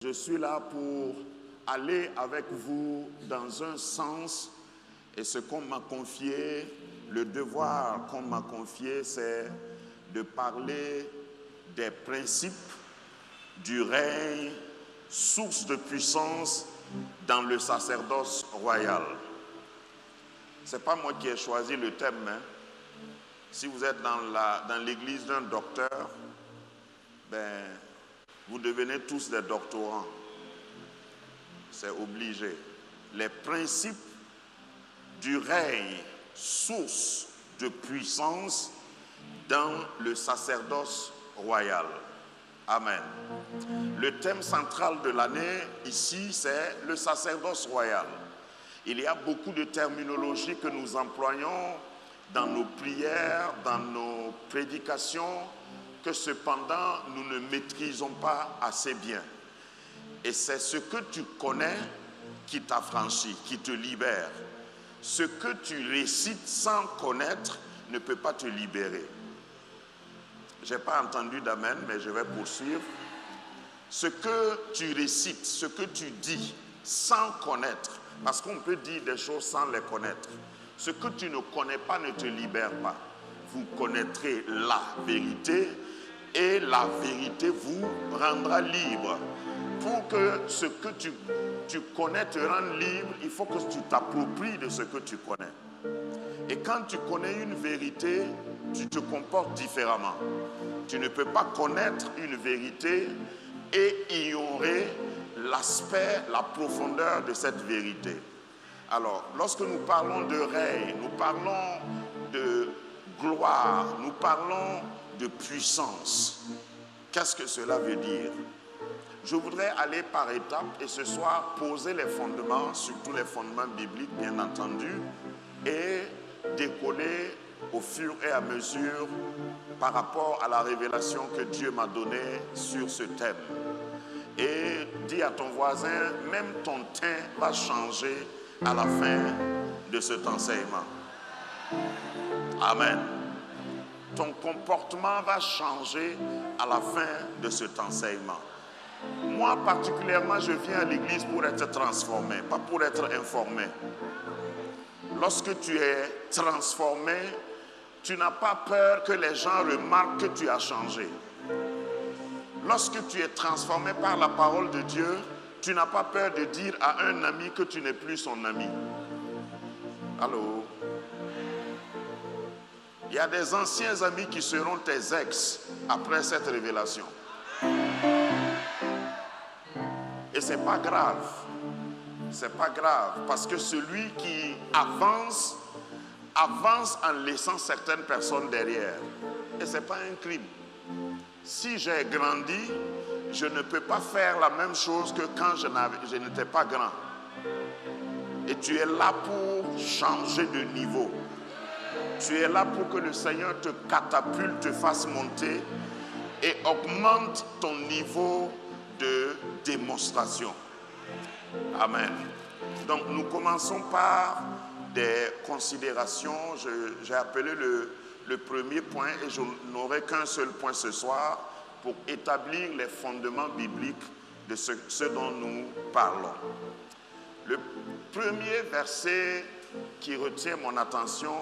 Je suis là pour aller avec vous dans un sens, et ce qu'on m'a confié, le devoir qu'on m'a confié, c'est de parler des principes du règne, source de puissance dans le sacerdoce royal. Ce n'est pas moi qui ai choisi le thème, hein. Si vous êtes dans l'église d'un docteur, vous devenez tous des doctorants. C'est obligé. Les principes du règne, source de puissance dans le sacerdoce royal. Amen. Le thème central de l'année ici, c'est le sacerdoce royal. Il y a beaucoup de terminologie que nous employons dans nos prières, dans nos prédications, que cependant nous ne maîtrisons pas assez bien. Et c'est ce que tu connais qui t'affranchit, qui te libère. Ce que tu récites sans connaître ne peut pas te libérer. Je n'ai pas entendu d'amen, mais je vais poursuivre. Ce que tu récites, ce que tu dis sans connaître, parce qu'on peut dire des choses sans les connaître. Ce que tu ne connais pas ne te libère pas. Vous connaîtrez la vérité et la vérité vous rendra libre. Pour que ce que tu connais te rende libre, il faut que tu t'appropries de ce que tu connais. Et quand tu connais une vérité, tu te comportes différemment. Tu ne peux pas connaître une vérité et ignorer l'aspect, la profondeur de cette vérité. Alors, lorsque nous parlons de règne, nous parlons de gloire, nous parlons de puissance. Qu'est-ce que cela veut dire? Je voudrais aller par étapes et ce soir poser les fondements, surtout les fondements bibliques bien entendu, et décoller au fur et à mesure par rapport à la révélation que Dieu m'a donnée sur ce thème. Et dis à ton voisin, même ton teint va changer à la fin de cet enseignement. Amen. Ton comportement va changer à la fin de cet enseignement. Moi particulièrement, je viens à l'église pour être transformé, pas pour être informé. Lorsque tu es transformé, tu n'as pas peur que les gens remarquent que tu as changé. Lorsque tu es transformé par la parole de Dieu, tu n'as pas peur de dire à un ami que tu n'es plus son ami. Allô? Il y a des anciens amis qui seront tes ex après cette révélation. Et c'est pas grave. C'est pas grave. Parce que celui qui avance en laissant certaines personnes derrière. Et c'est pas un crime. Si j'ai grandi, je ne peux pas faire la même chose que quand je n'étais pas grand. Et tu es là pour changer de niveau. Tu es là pour que le Seigneur te catapulte, te fasse monter et augmente ton niveau de démonstration. Amen. Donc nous commençons par des considérations. J'ai appelé le premier point et je n'aurai qu'un seul point ce soir pour établir les fondements bibliques de ce dont nous parlons. Le premier verset qui retient mon attention,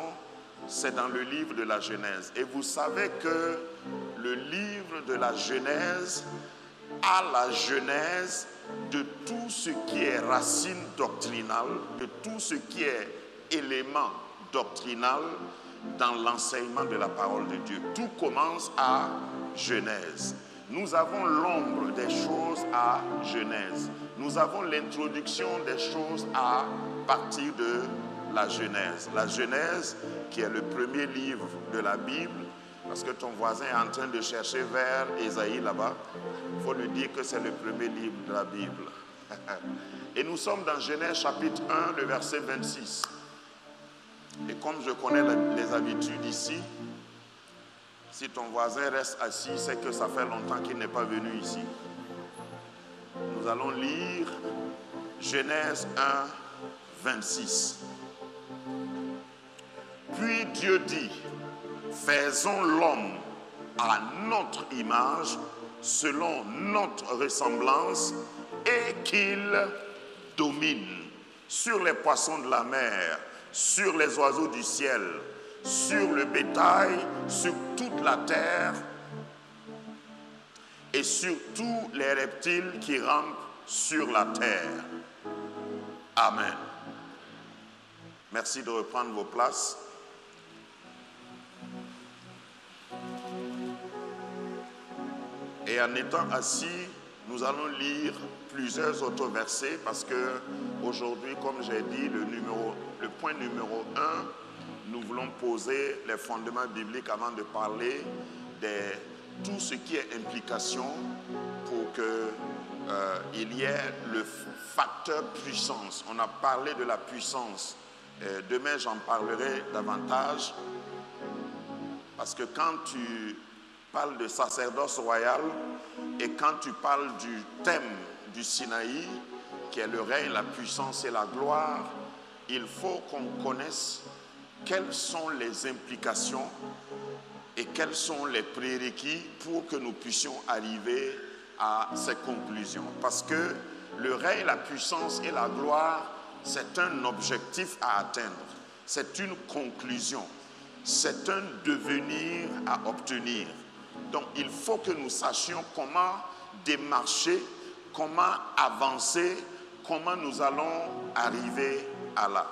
c'est dans le livre de la Genèse. Et vous savez que le livre de la Genèse a la genèse de tout ce qui est racine doctrinale, de tout ce qui est élément doctrinal dans l'enseignement de la parole de Dieu. Tout commence à Genèse. Nous avons l'ombre des choses à Genèse. Nous avons l'introduction des choses à partir de la Genèse. La Genèse, qui est le premier livre de la Bible, parce que ton voisin est en train de chercher vers Ésaïe là-bas, il faut lui dire que c'est le premier livre de la Bible. Et nous sommes dans Genèse chapitre 1, le verset 26. Et comme je connais les habitudes ici, si ton voisin reste assis, c'est que ça fait longtemps qu'il n'est pas venu ici. Nous allons lire Genèse 1, 26. Puis Dieu dit, faisons l'homme à notre image, selon notre ressemblance, qu'il domine sur les poissons de la mer, sur les oiseaux du ciel, sur le bétail, sur toute la terre et sur tous les reptiles qui rampent sur la terre. Amen. Merci de reprendre vos places. Et en étant assis, nous allons lire plusieurs autres versets parce que aujourd'hui, comme j'ai dit, le point numéro 1, nous voulons poser les fondements bibliques avant de parler de tout ce qui est implication pour qu'il y ait le facteur puissance. On a parlé de la puissance. Demain, j'en parlerai davantage parce que quand tu parles de sacerdoce royal et quand tu parles du thème du Sinaï, qui est le règne, la puissance et la gloire, il faut qu'on connaisse quelles sont les implications et quels sont les prérequis pour que nous puissions arriver à ces conclusions. Parce que le règne, la puissance et la gloire, c'est un objectif à atteindre, c'est une conclusion, c'est un devenir à obtenir. Donc il faut que nous sachions comment démarcher, comment avancer, comment nous allons arriver à là.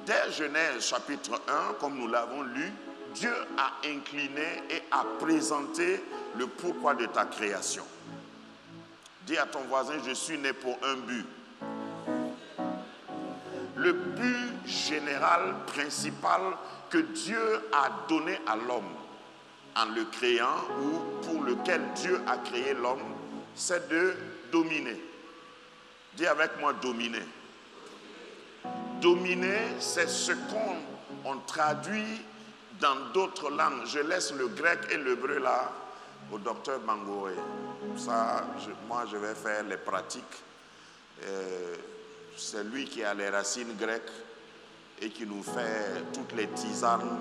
Dès Genèse chapitre 1, comme nous l'avons lu, Dieu a incliné et a présenté le pourquoi de ta création. Dis à ton voisin, je suis né pour un but. Le but général, principal que Dieu a donné à l'homme en le créant ou pour lequel Dieu a créé l'homme, c'est de dominer. Dis avec moi, dominer. Dominer, c'est ce qu'on traduit dans d'autres langues. Je laisse le grec et l'hébreu là au docteur Bangoé. Ça, moi, je vais faire les pratiques. C'est lui qui a les racines grecques et qui nous fait toutes les tisanes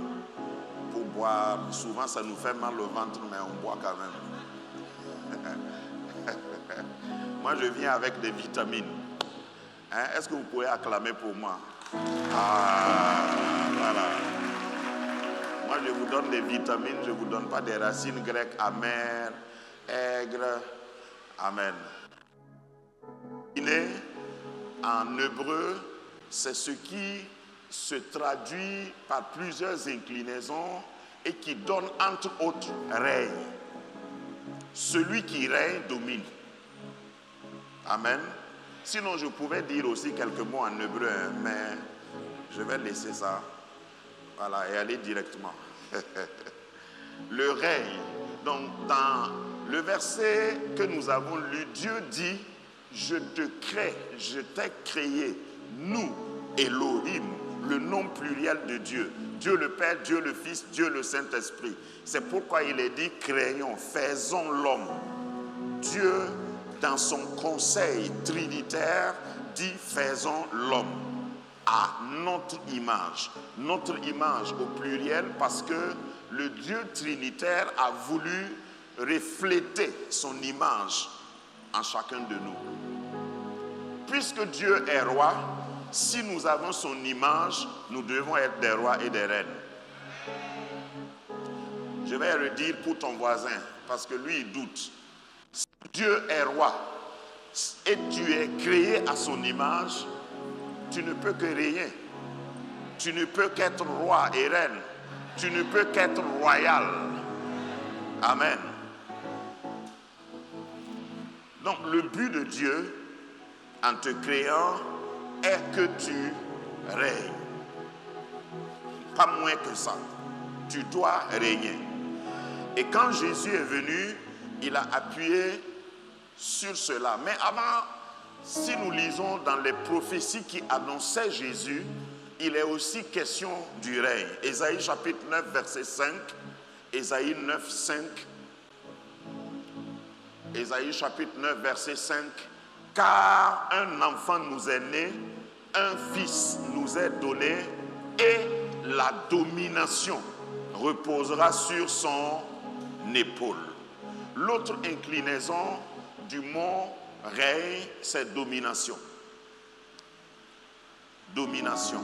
pour boire. Souvent, ça nous fait mal au ventre, mais on boit quand même. Moi, je viens avec des vitamines. Hein? Est-ce que vous pouvez acclamer pour moi? Ah, voilà. Moi, je vous donne des vitamines, je ne vous donne pas des racines grecques amères, aigres. Amen. En hébreu, c'est ce qui se traduit par plusieurs inclinaisons et qui donne entre autres règne. Celui qui règne domine. Amen. Sinon, je pouvais dire aussi quelques mots en hébreu, mais je vais laisser ça. Voilà, et aller directement. Le règne. Donc, dans le verset que nous avons lu, Dieu dit, je te crée, je t'ai créé, nous, Elohim, le nom pluriel de Dieu. Dieu le Père, Dieu le Fils, Dieu le Saint-Esprit. C'est pourquoi il est dit, créons, faisons l'homme. Dieu, dans son conseil trinitaire, dit, faisons l'homme à notre image. Notre image au pluriel parce que le Dieu trinitaire a voulu refléter son image en chacun de nous. Puisque Dieu est roi, si nous avons son image, nous devons être des rois et des reines. Je vais le dire pour ton voisin, parce que lui, il doute. Si Dieu est roi et tu es créé à son image, tu ne peux que régner. Tu ne peux qu'être roi et reine. Tu ne peux qu'être royal. Amen. Donc le but de Dieu en te créant est que tu règnes. Pas moins que ça. Tu dois régner. Et quand Jésus est venu, il a appuyé sur cela. Mais avant, si nous lisons dans les prophéties qui annonçaient Jésus, il est aussi question du règne. Ésaïe chapitre 9, verset 5. Ésaïe 9, 5. Ésaïe chapitre 9, verset 5. Car un enfant nous est né, un fils nous est donné, et la domination reposera sur son épaule. L'autre inclinaison du mot règne, c'est domination. Domination.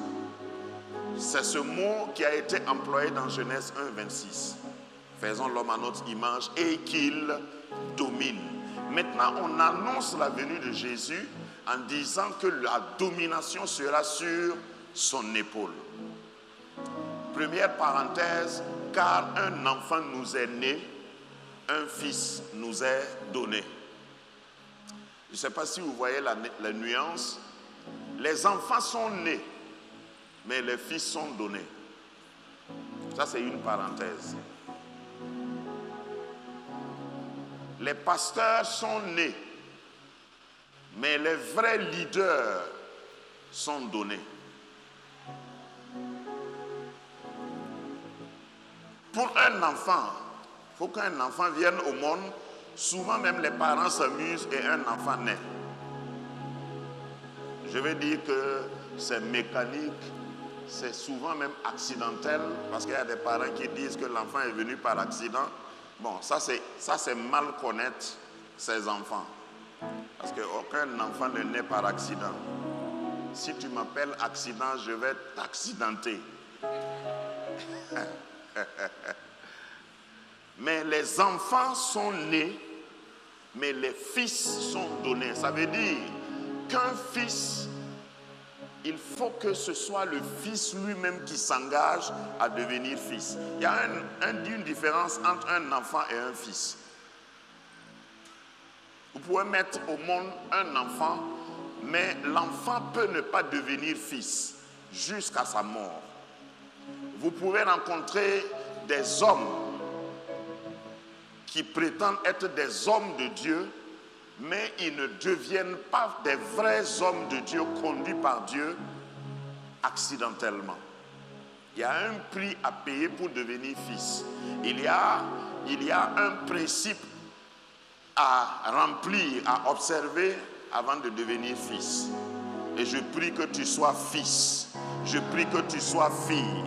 C'est ce mot qui a été employé dans Genèse 1, 26. Faisons l'homme à notre image et qu'il domine. Maintenant, on annonce la venue de Jésus en disant que la domination sera sur son épaule. Première parenthèse, car un enfant nous est né, un fils nous est donné. Je ne sais pas si vous voyez la nuance. Les enfants sont nés, mais les fils sont donnés. Ça, c'est une parenthèse. Les pasteurs sont nés, mais les vrais leaders sont donnés. Pour un enfant, il faut qu'un enfant vienne au monde. Souvent même les parents s'amusent et un enfant naît. Je vais dire que c'est mécanique, c'est souvent même accidentel, parce qu'il y a des parents qui disent que l'enfant est venu par accident. Bon, ça c'est mal connaître ses enfants. Parce qu'aucun enfant ne naît par accident. Si tu m'appelles accident, je vais t'accidenter. Mais les enfants sont nés, mais les fils sont donnés. Ça veut dire qu'un fils, il faut que ce soit le fils lui-même qui s'engage à devenir fils. Il y a une différence entre un enfant et un fils. Vous pouvez mettre au monde un enfant, mais l'enfant peut ne pas devenir fils jusqu'à sa mort. Vous pouvez rencontrer des hommes qui prétendent être des hommes de Dieu, mais ils ne deviennent pas des vrais hommes de Dieu conduits par Dieu accidentellement. Il y a un prix à payer pour devenir fils. Il y a un principe à remplir, à observer avant de devenir fils. Et je prie que tu sois fils. Je prie que tu sois fille.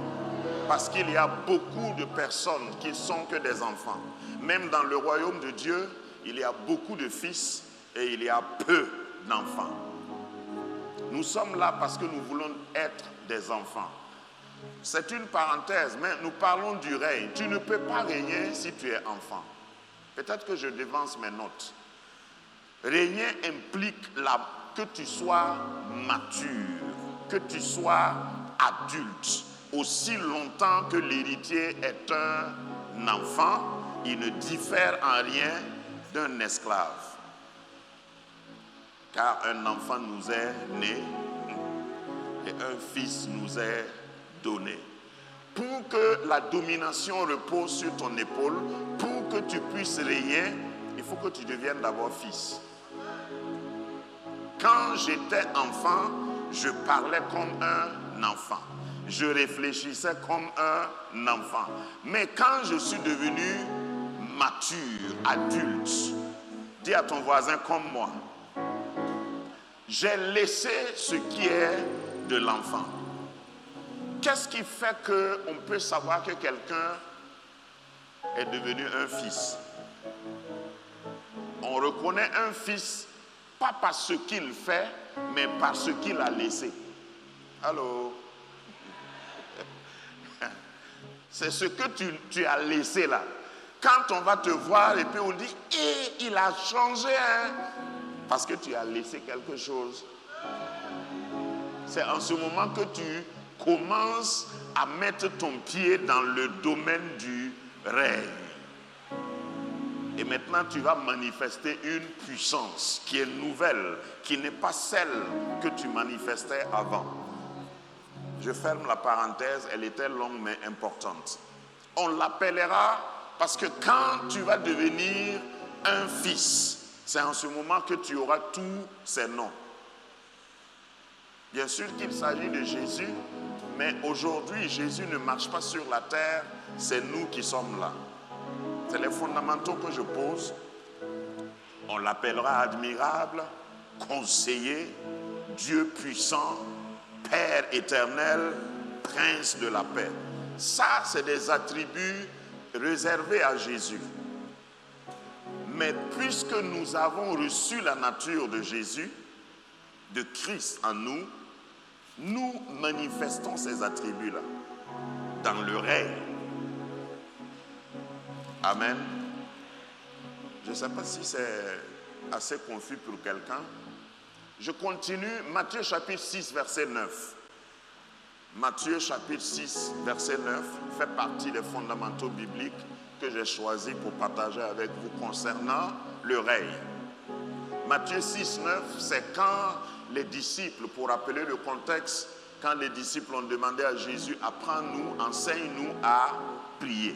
Parce qu'il y a beaucoup de personnes qui ne sont que des enfants. Même dans le royaume de Dieu, il y a beaucoup de fils et il y a peu d'enfants. Nous sommes là parce que nous voulons être des enfants. C'est une parenthèse, mais nous parlons du règne. Tu ne peux pas régner si tu es enfant. Peut-être que je dévance mes notes. Régner implique que tu sois mature, que tu sois adulte. Aussi longtemps que l'héritier est un enfant, il ne diffère en rien d'un esclave. Car un enfant nous est né et un fils nous est donné. Pour que la domination repose sur ton épaule, pour que tu puisses régner, il faut que tu deviennes d'abord fils. Quand j'étais enfant, je parlais comme un enfant. Je réfléchissais comme un enfant. Mais quand je suis devenu mature, adulte, dis à ton voisin comme moi, j'ai laissé ce qui est de l'enfant. Qu'est-ce qui fait qu'on peut savoir que quelqu'un est devenu un fils? On reconnaît un fils pas par ce qu'il fait, mais par ce qu'il a laissé. Allô? C'est ce que tu as laissé là. Quand on va te voir et puis on dit, il a changé, hein? Parce que tu as laissé quelque chose. C'est en ce moment que tu commences à mettre ton pied dans le domaine du règne. Et maintenant, tu vas manifester une puissance qui est nouvelle, qui n'est pas celle que tu manifestais avant. Je ferme la parenthèse, elle était longue mais importante. On l'appellera parce que quand tu vas devenir un fils, c'est en ce moment que tu auras tous ces noms. Bien sûr qu'il s'agit de Jésus, mais aujourd'hui, Jésus ne marche pas sur la terre, c'est nous qui sommes là. C'est les fondamentaux que je pose. On l'appellera admirable, conseiller, Dieu puissant, Père éternel, Prince de la paix. Ça, c'est des attributs réservés à Jésus. Mais puisque nous avons reçu la nature de Jésus, de Christ en nous, nous manifestons ces attributs-là dans le règne. Amen. Je ne sais pas si c'est assez confus pour quelqu'un. Je continue, Matthieu chapitre 6, verset 9. Matthieu chapitre 6, verset 9 fait partie des fondamentaux bibliques que j'ai choisis pour partager avec vous concernant le règne. Matthieu 6, 9, c'est quand les disciples, pour rappeler le contexte, quand les disciples ont demandé à Jésus, apprends-nous, enseigne-nous à prier.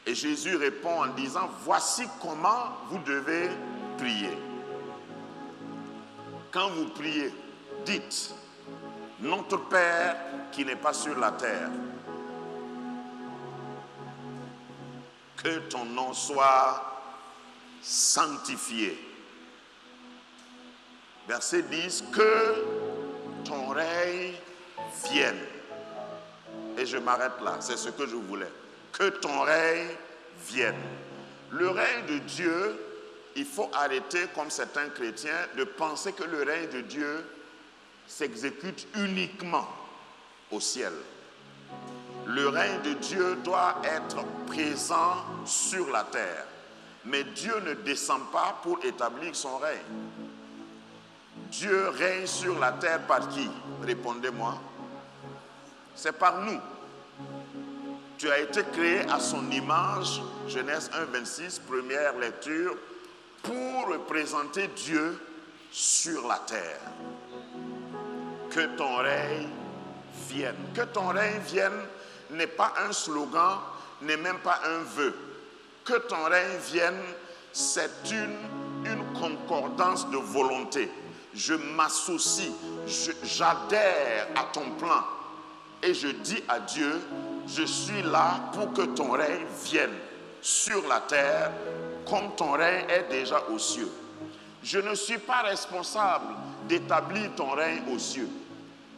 Et Jésus répond en disant, voici comment vous devez prier. Quand vous priez, dites, notre Père qui n'est pas sur la terre, que ton nom soit sanctifié. Verset 10, que ton règne vienne. Et je m'arrête là, c'est ce que je voulais. Que ton règne vienne. Le règne de Dieu, il faut arrêter, comme certains chrétiens, de penser que le règne de Dieu s'exécute uniquement au ciel. Le règne de Dieu doit être présent sur la terre. Mais Dieu ne descend pas pour établir son règne. Dieu règne sur la terre par qui? Répondez-moi. C'est par nous. Tu as été créé à son image, Genèse 1, 26, première lecture, pour représenter Dieu sur la terre. Que ton règne vienne. Que ton règne vienne n'est pas un slogan, n'est même pas un vœu. Que ton règne vienne, c'est une concordance de volonté. Je m'associe, j'adhère à ton plan et je dis à Dieu, je suis là pour que ton règne vienne sur la terre comme ton règne est déjà aux cieux. Je ne suis pas responsable d'établir ton règne aux cieux.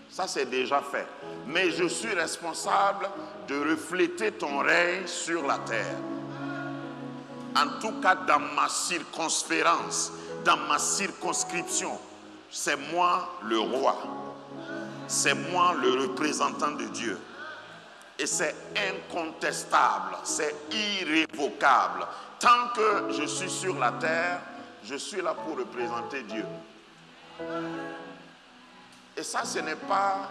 Ça, c'est déjà fait. Mais je suis responsable de refléter ton règne sur la terre. En tout cas, dans ma circonférence, dans ma circonscription, c'est moi le roi. C'est moi le représentant de Dieu. Et c'est incontestable, c'est irrévocable. Tant que je suis sur la terre, je suis là pour représenter Dieu. Et ça, ce n'est pas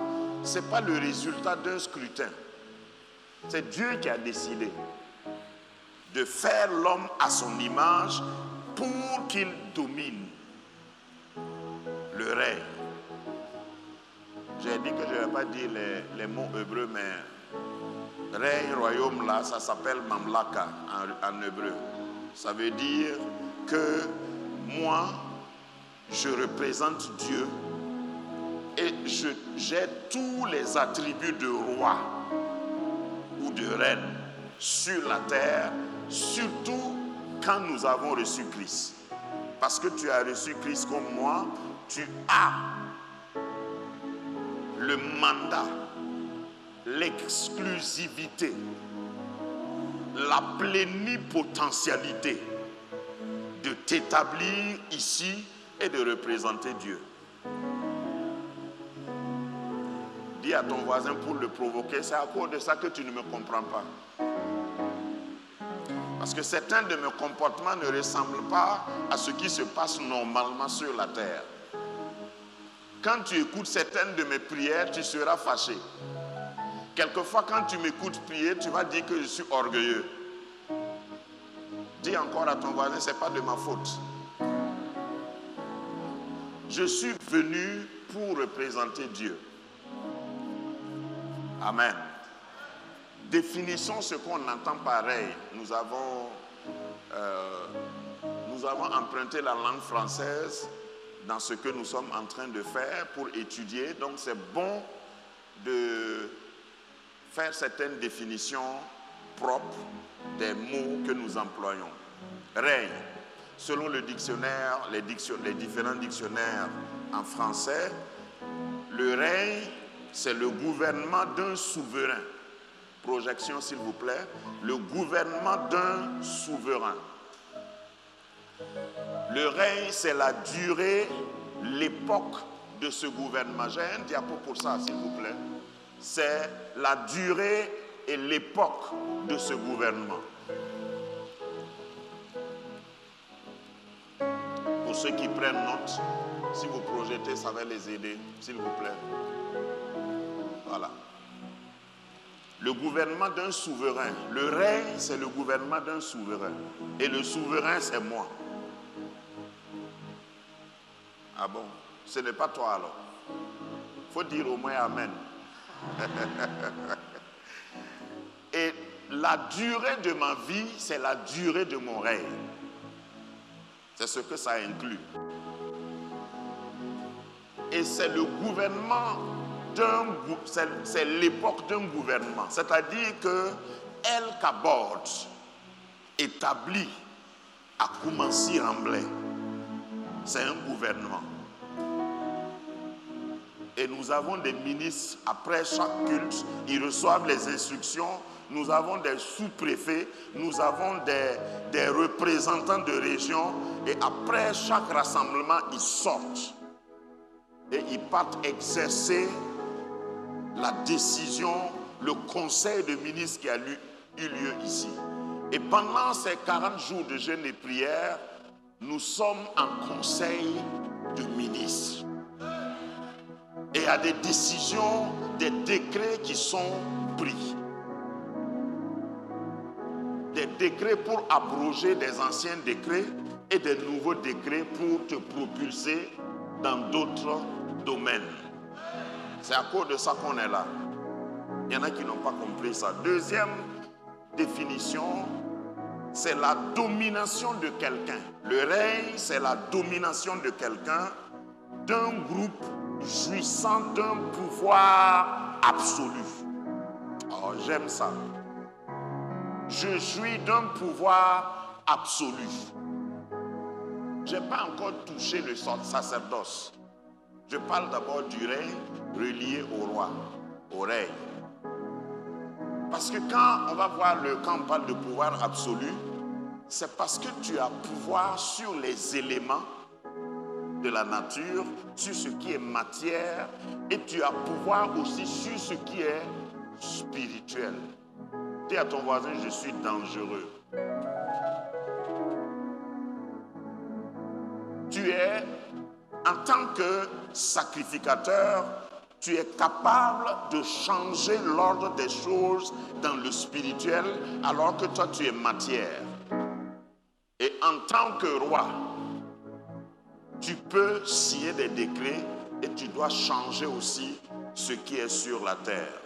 le résultat d'un scrutin. C'est Dieu qui a décidé de faire l'homme à son image pour qu'il domine le règne. J'ai dit que je ne vais pas dire les mots hébreux, mais règne, royaume, là, ça s'appelle Mamlaka en hébreu. Ça veut dire que moi, je représente Dieu et j'ai tous les attributs de roi ou de reine sur la terre, surtout quand nous avons reçu Christ. Parce que tu as reçu Christ comme moi, tu as le mandat, l'exclusivité, la plénipotentialité de t'établir ici et de représenter Dieu. Dis à ton voisin pour le provoquer, c'est à cause de ça que tu ne me comprends pas. Parce que certains de mes comportements ne ressemblent pas à ce qui se passe normalement sur la terre. Quand tu écoutes certaines de mes prières, tu seras fâché. Quelquefois, quand tu m'écoutes prier, tu vas dire que je suis orgueilleux. Dis encore à ton voisin, ce n'est pas de ma faute. Je suis venu pour représenter Dieu. Amen. Définissons ce qu'on entend par règne. Nous avons emprunté la langue française dans ce que nous sommes en train de faire pour étudier. Donc c'est bon de faire certaines définitions propres des mots que nous employons. Règne, selon le dictionnaire, les différents dictionnaires en français, le règne, c'est le gouvernement d'un souverain. Projection s'il vous plaît. le gouvernement d'un souverain. Le règne, c'est la durée, l'époque de ce gouvernement. J'ai un diapo pour ça, s'il vous plaît. C'est la durée et l'époque de ce gouvernement. Pour ceux qui prennent note, si vous projetez, ça va les aider, s'il vous plaît. Voilà. Le gouvernement d'un souverain. Le règne, c'est le gouvernement d'un souverain. Et le souverain, c'est moi. Ah bon? Ce n'est pas toi alors. Il faut dire au moins Amen. Et la durée de ma vie, c'est la durée de mon règne. C'est ce que ça inclut. Et c'est le gouvernement c'est l'époque d'un gouvernement. C'est-à-dire que El Kabod, établi à Koumansi Ramblais, c'est un gouvernement. Et nous avons des ministres, après chaque culte, ils reçoivent les instructions. Nous avons des sous-préfets, nous avons des représentants de région. Et après chaque rassemblement, ils sortent. Et ils partent exercer la décision, le conseil de ministres qui a eu lieu ici. Et pendant ces 40 jours de jeûne et prière, nous sommes en conseil de ministres. Et il y a des décisions, des décrets qui sont pris. Des décrets pour abroger des anciens décrets et des nouveaux décrets pour te propulser dans d'autres domaines. C'est à cause de ça qu'on est là. Il y en a qui n'ont pas compris ça. Deuxième définition, c'est la domination de quelqu'un. Le règne, c'est la domination de quelqu'un, d'un groupe jouissant d'un pouvoir absolu. Oh, j'aime ça. Je jouis d'un pouvoir absolu. Je n'ai pas encore touché le sacerdoce. Je parle d'abord du règne relié au roi, au règne. Parce que quand on parle de pouvoir absolu, c'est parce que tu as pouvoir sur les éléments de la nature, sur ce qui est matière, et tu as pouvoir aussi sur ce qui est spirituel. Dis à ton voisin, je suis dangereux. Tu es, en tant que sacrificateur, tu es capable de changer l'ordre des choses dans le spirituel, alors que toi tu es matière. Et en tant que roi, tu peux signer des décrets et tu dois changer aussi ce qui est sur la terre.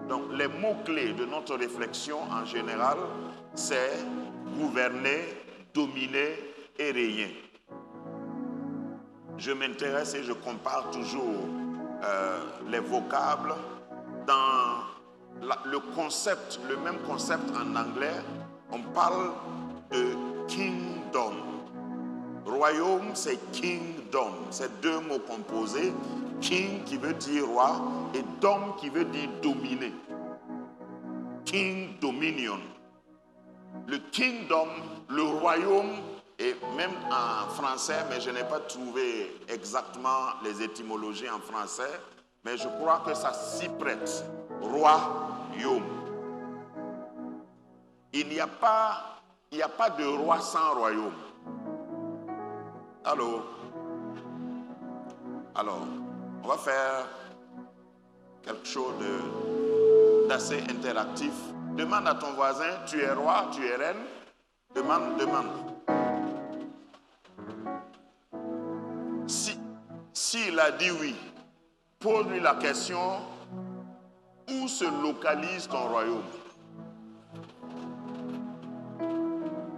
Donc les mots-clés de notre réflexion en général, c'est gouverner, dominer et régner. Je m'intéresse et je compare toujours les vocables dans le concept, le même concept en anglais. On parle de kingdom. Royaume, c'est kingdom. C'est deux mots composés. King qui veut dire roi et dom qui veut dire dominer. King dominion. Le kingdom, le royaume, et même en français, mais je n'ai pas trouvé exactement les étymologies en français, mais je crois que ça s'y prête. Royaume. Il n'y a pas de roi sans royaume. Allô? Alors, on va faire quelque chose d'assez interactif. Demande à ton voisin, tu es roi, tu es reine? Demande. S'il a dit oui, pose-lui la question, où se localise ton royaume?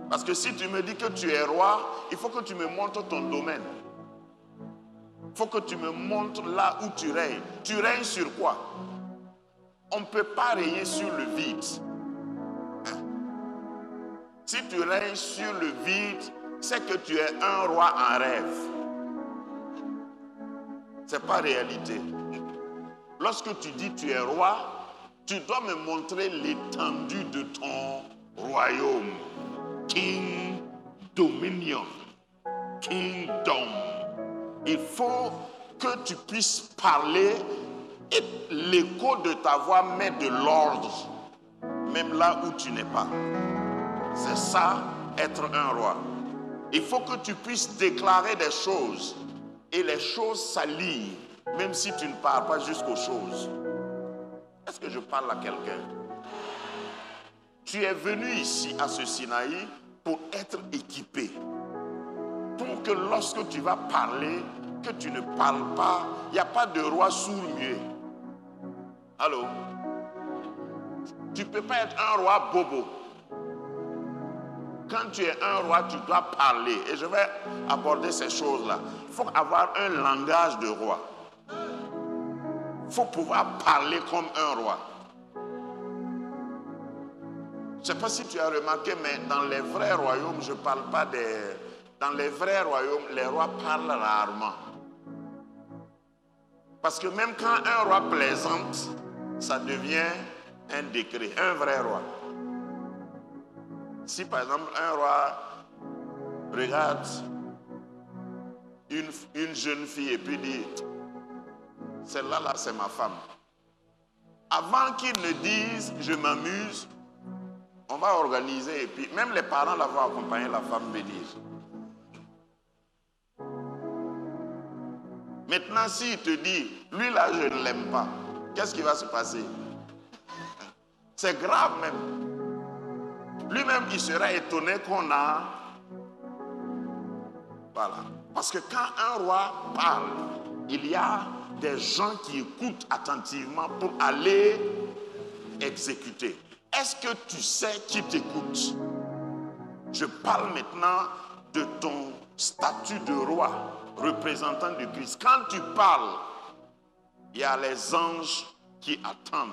Parce que si tu me dis que tu es roi, il faut que tu me montres ton domaine. Il faut que tu me montres là où tu règnes. Tu règnes sur quoi? On ne peut pas régner sur le vide. Si tu règnes sur le vide, c'est que tu es un roi en rêve. Ce n'est pas réalité. Lorsque tu dis tu es roi, Tu dois me montrer l'étendue de ton royaume. King dominion. Kingdom. Il faut que tu puisses parler et l'écho de ta voix met de l'ordre, même là où tu n'es pas. C'est ça, être un roi. Il faut que tu puisses déclarer des choses et les choses s'allient, même si tu ne parles pas jusqu'aux choses. Est-ce que je parle à quelqu'un? Tu es venu ici à ce Sinaï pour être équipé. Pour que lorsque tu vas parler, que tu ne parles pas, il n'y a pas de roi sourd-muet. Allô? Tu ne peux pas être un roi bobo. Quand tu es un roi, tu dois parler. Et je vais aborder ces choses-là. Il faut avoir un langage de roi. Il faut pouvoir parler comme un roi. Je ne sais pas si tu as remarqué, mais dans les vrais royaumes, je ne parle pas des... Dans les vrais royaumes, les rois parlent rarement. Parce que même quand un roi plaisante, ça devient un décret, un vrai roi. Si par exemple un roi regarde une jeune fille et puis dit, celle-là, là, c'est ma femme. Avant qu'il ne dise, je m'amuse, on va organiser et puis même les parents là vont accompagner la femme bénir. Maintenant, s'il te dit, lui là, je ne l'aime pas, qu'est-ce qui va se passer? C'est grave même. Lui-même, il sera étonné qu'on a... Voilà. Parce que quand un roi parle, il y a des gens qui écoutent attentivement pour aller exécuter. Est-ce que tu sais qui t'écoute? Je parle maintenant de ton statut de roi, représentant du Christ. Quand tu parles, il y a les anges qui attendent.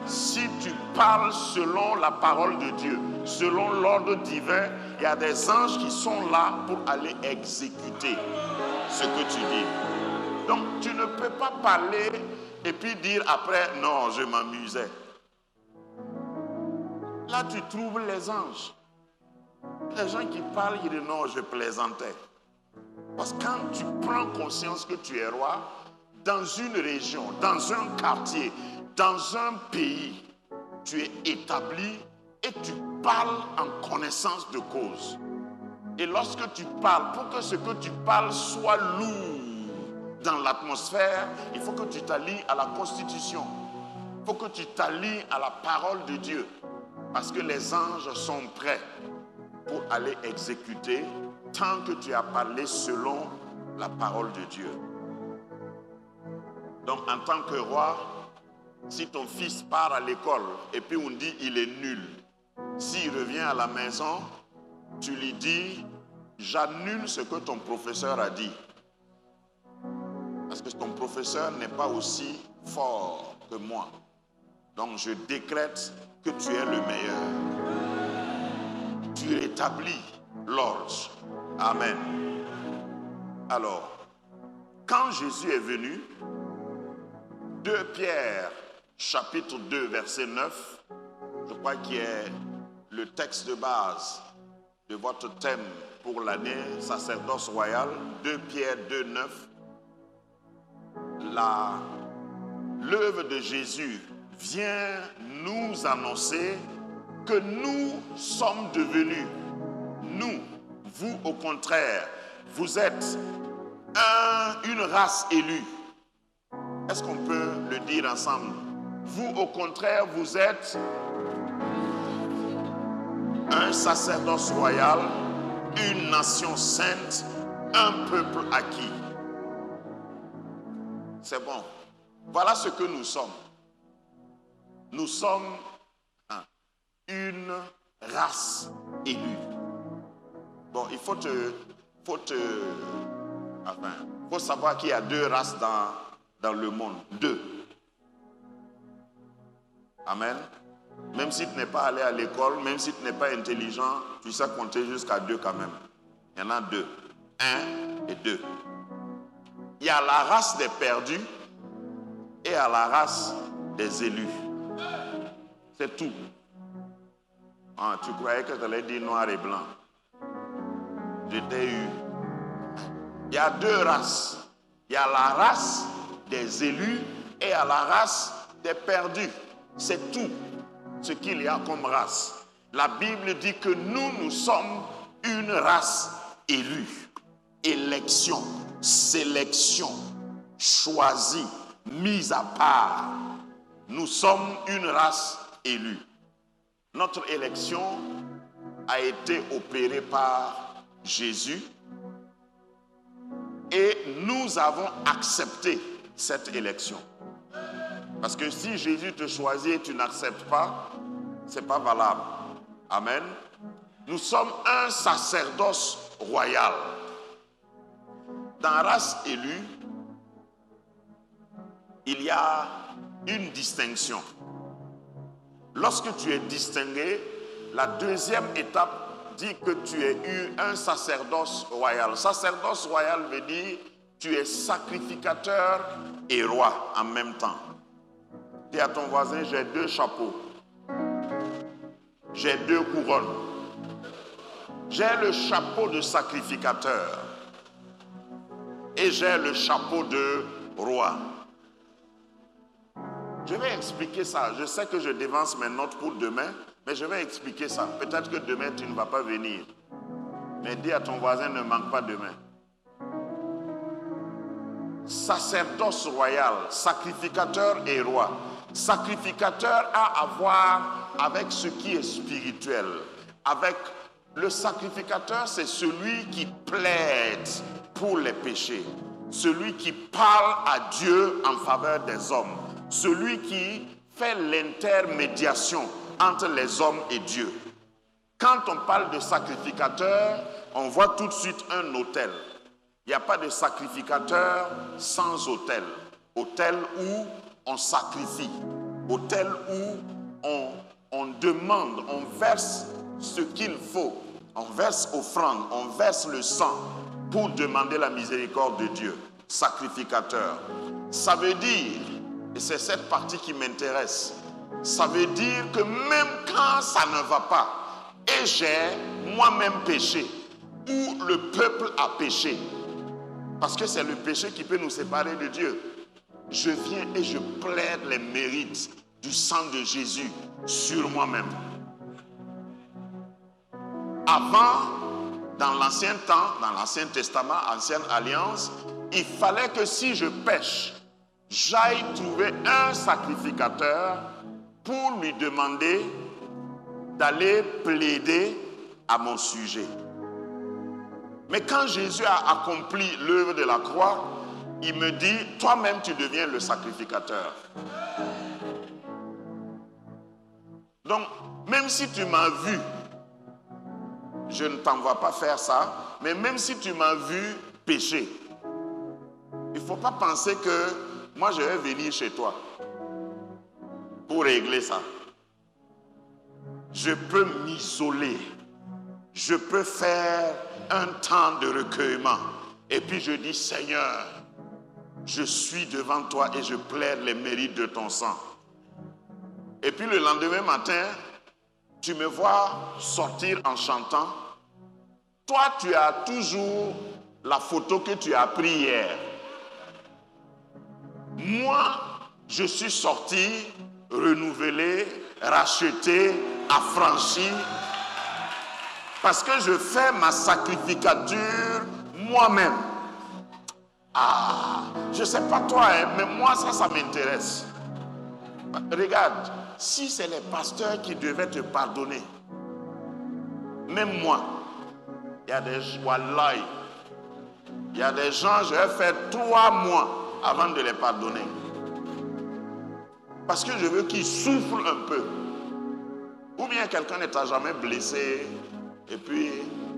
Si tu parles selon la parole de Dieu, selon l'ordre divin, il y a des anges qui sont là pour aller exécuter ce que tu dis. Donc tu ne peux pas parler et puis dire après, non, je m'amusais. Là, tu trouves les anges. Les gens qui parlent, ils disent non, je plaisantais. Parce que quand tu prends conscience que tu es roi, dans une région, dans un quartier, dans un pays, tu es établi et tu parles en connaissance de cause. Et lorsque tu parles, pour que ce que tu parles soit lourd dans l'atmosphère, il faut que tu t'allies à la Constitution. Il faut que tu t'allies à la parole de Dieu. Parce que les anges sont prêts pour aller exécuter tant que tu as parlé selon la parole de Dieu. Donc en tant que roi, si ton fils part à l'école et puis on dit il est nul, s'il revient à la maison, tu lui dis j'annule ce que ton professeur a dit. Parce que ton professeur n'est pas aussi fort que moi. Donc je décrète que tu es le meilleur. Tu établis l'ordre. Amen. Alors, quand Jésus est venu, 2 Pierre, chapitre 2, verset 9, je crois qu'il est le texte de base de votre thème pour l'année sacerdoce royal, 2 Pierre 2, 9, l'œuvre de Jésus vient nous annoncer que nous sommes devenus, nous, vous au contraire, vous êtes une race élue. Est-ce qu'on peut le dire ensemble? Vous au contraire, vous êtes un sacerdoce royal, une nation sainte, un peuple acquis. C'est bon. Voilà ce que nous sommes. Nous sommes une race élue. Bon, il faut savoir qu'il y a 2 races dans le monde. 2. Amen. Même si tu n'es pas allé à l'école, même si tu n'es pas intelligent, tu sais compter jusqu'à 2 quand même. Il y en a 2. 1 et 2. Il y a la race des perdus et à la race des élus. C'est tout. Ah, tu croyais que je t'allais dire noir et blanc. Je t'ai eu. Il y a deux races. Il y a la race des élus et il y a la race des perdus. C'est tout ce qu'il y a comme race. La Bible dit que nous sommes une race élue. Élection, sélection, choisie, mise à part. Nous sommes une race élue. Notre élection a été opérée par Jésus et nous avons accepté cette élection. Parce que si Jésus te choisit et tu n'acceptes pas, ce n'est pas valable. Amen. Nous sommes un sacerdoce royal. Dans la race élue, il y a une distinction. Lorsque tu es distingué, la deuxième étape dit que tu es eu un sacerdoce royal. Sacerdoce royal veut dire tu es sacrificateur et roi en même temps. Dis à ton voisin, j'ai deux chapeaux. J'ai deux couronnes. J'ai le chapeau de sacrificateur et j'ai le chapeau de roi. Je vais expliquer ça. Je sais que je dévance mes notes pour demain, mais je vais expliquer ça. Peut-être que demain, tu ne vas pas venir. Mais dis à ton voisin, ne manque pas demain. Sacerdoce royal, sacrificateur et roi. Sacrificateur a à voir avec ce qui est spirituel. Avec le sacrificateur, c'est celui qui plaide pour les péchés. Celui qui parle à Dieu en faveur des hommes. Celui qui fait l'intermédiation entre les hommes et Dieu. Quand on parle de sacrificateur, on voit tout de suite un autel. Il n'y a pas de sacrificateur sans autel. Autel où on sacrifie. Autel où on demande, on verse ce qu'il faut. On verse offrande, on verse le sang pour demander la miséricorde de Dieu. Sacrificateur. Ça veut dire, et c'est cette partie qui m'intéresse, ça veut dire que même quand ça ne va pas, et j'ai moi-même péché, ou le peuple a péché, parce que c'est le péché qui peut nous séparer de Dieu, je viens et je plaide les mérites du sang de Jésus sur moi-même. Avant, dans l'ancien temps, dans l'Ancien Testament, Ancienne Alliance, il fallait que si je pêche, j'aille trouver un sacrificateur pour lui demander d'aller plaider à mon sujet. Mais quand Jésus a accompli l'œuvre de la croix, il me dit, toi-même tu deviens le sacrificateur. Donc, même si tu m'as vu, je ne t'envoie pas faire ça, mais même si tu m'as vu pécher, il ne faut pas penser que moi je vais venir chez toi pour régler ça. Je peux m'isoler, je peux faire un temps de recueillement et puis je dis, Seigneur, je suis devant toi et je plaide les mérites de ton sang. Et puis le lendemain matin, tu me vois sortir en chantant. Toi, tu as toujours la photo que tu as prise hier. Moi, je suis sorti, renouvelé, racheté, affranchi, parce que je fais ma sacrificature moi-même. Ah, je ne sais pas toi, hein, mais moi, ça m'intéresse. Regarde, si c'est les pasteurs qui devaient te pardonner, même moi, il y a des wallahi, il y a des gens, je vais faire 3 mois avant de les pardonner. Parce que je veux qu'ils souffrent un peu. Ou bien quelqu'un ne t'a jamais blessé, et puis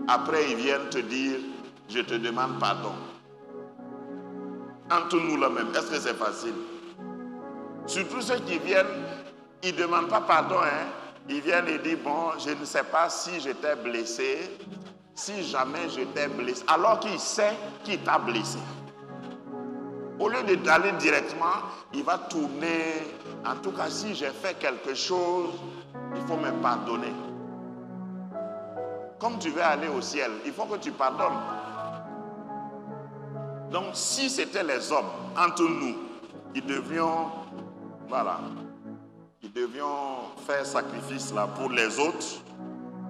après ils viennent te dire, je te demande pardon. Entre nous là même, est-ce que c'est facile? Surtout ceux qui viennent, ils ne demandent pas pardon, hein. Ils viennent et disent, bon, je ne sais pas si je t'ai blessé, si jamais je t'ai blessé, alors qu'il sait qui t'a blessé. Au lieu d'aller directement, il va tourner. En tout cas, si j'ai fait quelque chose, il faut me pardonner. Comme tu veux aller au ciel, il faut que tu pardonnes. Donc, si c'était les hommes entre nous qui devions, qui devions faire sacrifice là pour les autres,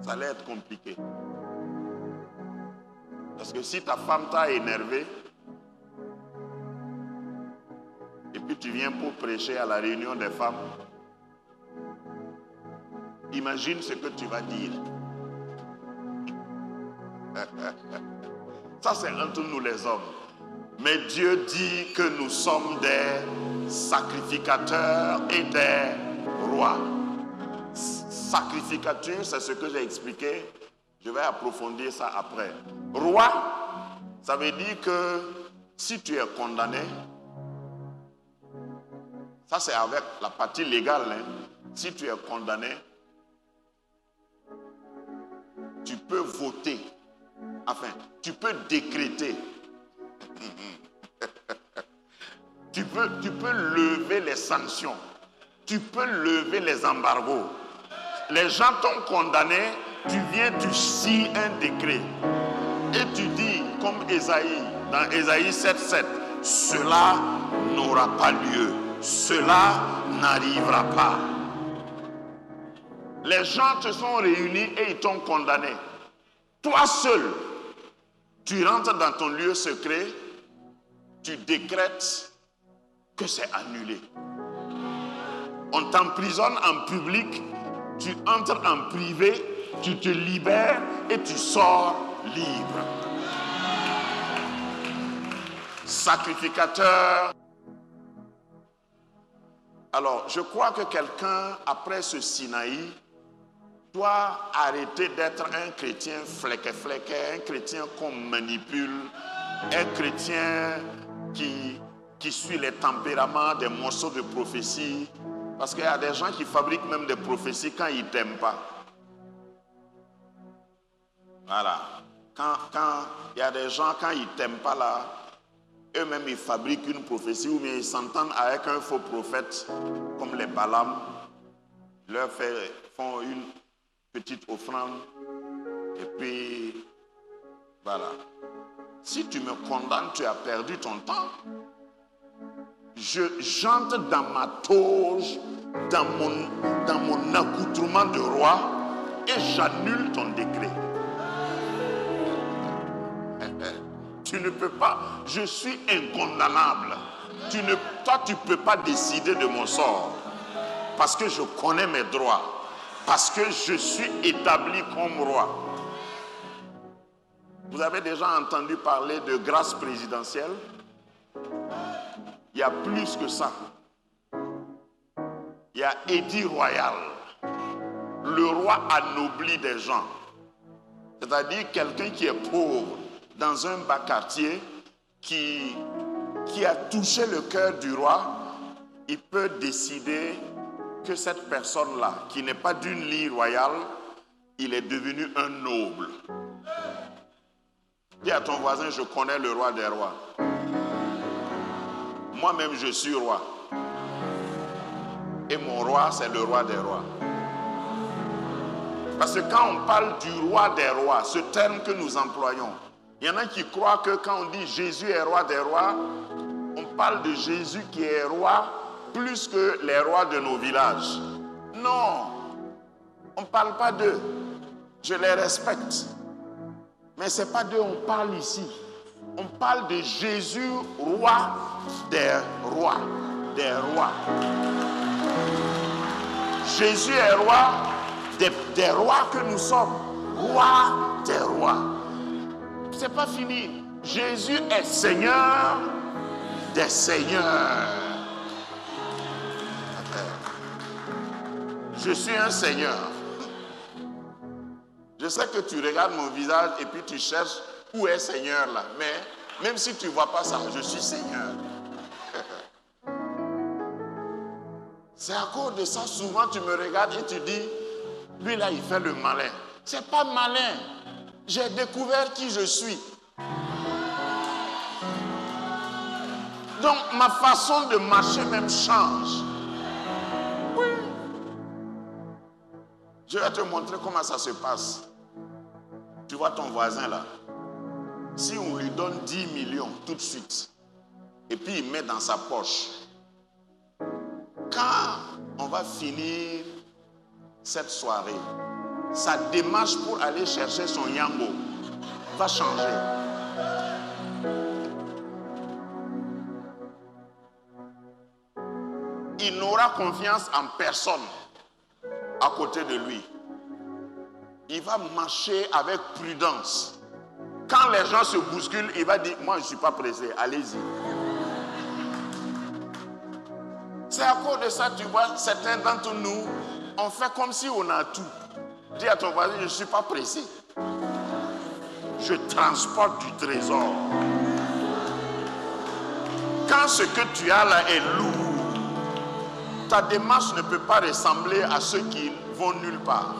ça allait être compliqué. Parce que si ta femme t'a énervé, et puis tu viens pour prêcher à la réunion des femmes, imagine ce que tu vas dire. Ça, c'est entre nous les hommes. Mais Dieu dit que nous sommes des sacrificateurs et des rois. Sacrificature, c'est ce que j'ai expliqué. Je vais approfondir ça après. Roi, ça veut dire que si tu es condamné, ça c'est avec la partie légale, hein. Si tu es condamné, tu peux voter, enfin, tu peux décréter. Tu peux lever les sanctions, tu peux lever les embargos. Les gens t'ont condamné, tu viens, tu signes un décret et tu dis comme Ésaïe, dans Ésaïe 7:7, cela n'aura pas lieu, cela n'arrivera pas. Les gens te sont réunis et ils t'ont condamné. Toi seul, tu rentres dans ton lieu secret, tu décrètes que c'est annulé. On t'emprisonne en public, tu entres en privé, tu te libères et tu sors libre. Sacrificateur. Alors, je crois que quelqu'un, après ce Sinaï, doit arrêter d'être un chrétien flequé, un chrétien qu'on manipule, un chrétien qui suit les tempéraments des morceaux de prophétie. Parce qu'il y a des gens qui fabriquent même des prophéties quand ils ne t'aiment pas. Voilà. Quand il y a des gens, quand ils ne t'aiment pas là, eux-mêmes ils fabriquent une prophétie ou bien ils s'entendent avec un faux prophète comme les Balaam. Ils leur font une petite offrande et puis voilà. Si tu me condamnes, tu as perdu ton temps. J'entre dans ma toge, dans mon accoutrement de roi et j'annule ton décret. Tu ne peux pas, je suis incondamnable. Toi, tu ne peux pas décider de mon sort parce que je connais mes droits, parce que je suis établi comme roi. Vous avez déjà entendu parler de grâce présidentielle? Il y a plus que ça. Il y a édit royal. Le roi anoblit des gens. C'est-à-dire quelqu'un qui est pauvre dans un bas quartier, qui a touché le cœur du roi, il peut décider que cette personne-là, qui n'est pas d'une ligne royale, il est devenu un noble. Dis à ton voisin, je connais le roi des rois. Moi-même, je suis roi. Et mon roi, c'est le roi des rois. Parce que quand on parle du roi des rois, ce terme que nous employons, il y en a qui croient que quand on dit Jésus est roi des rois, on parle de Jésus qui est roi plus que les rois de nos villages. Non, on ne parle pas d'eux. Je les respecte. Mais ce n'est pas d'eux on parle ici. On parle de Jésus, roi des rois. Des rois. Jésus est roi des rois que nous sommes. Roi des rois. Ce n'est pas fini. Jésus est Seigneur des seigneurs. Je suis un Seigneur. Je sais que tu regardes mon visage et puis tu cherches où est Seigneur là. Mais même si tu ne vois pas ça, je suis Seigneur. C'est à cause de ça, souvent tu me regardes et tu dis, lui là il fait le malin. C'est pas malin. J'ai découvert qui je suis. Donc ma façon de marcher même change. Oui. Je vais te montrer comment ça se passe. Tu vois ton voisin là. Si on lui donne 10 millions tout de suite, et puis il met dans sa poche, quand on va finir cette soirée, sa démarche pour aller chercher son yango va changer. Il n'aura confiance en personne à côté de lui. Il va marcher avec prudence. Quand les gens se bousculent, il va dire, moi je ne suis pas pressé, allez-y. C'est à cause de ça, tu vois, certains d'entre nous, on fait comme si on a tout. Dis à ton voisin, je ne suis pas pressé. Je transporte du trésor. Quand ce que tu as là est lourd, ta démarche ne peut pas ressembler à ceux qui vont nulle part.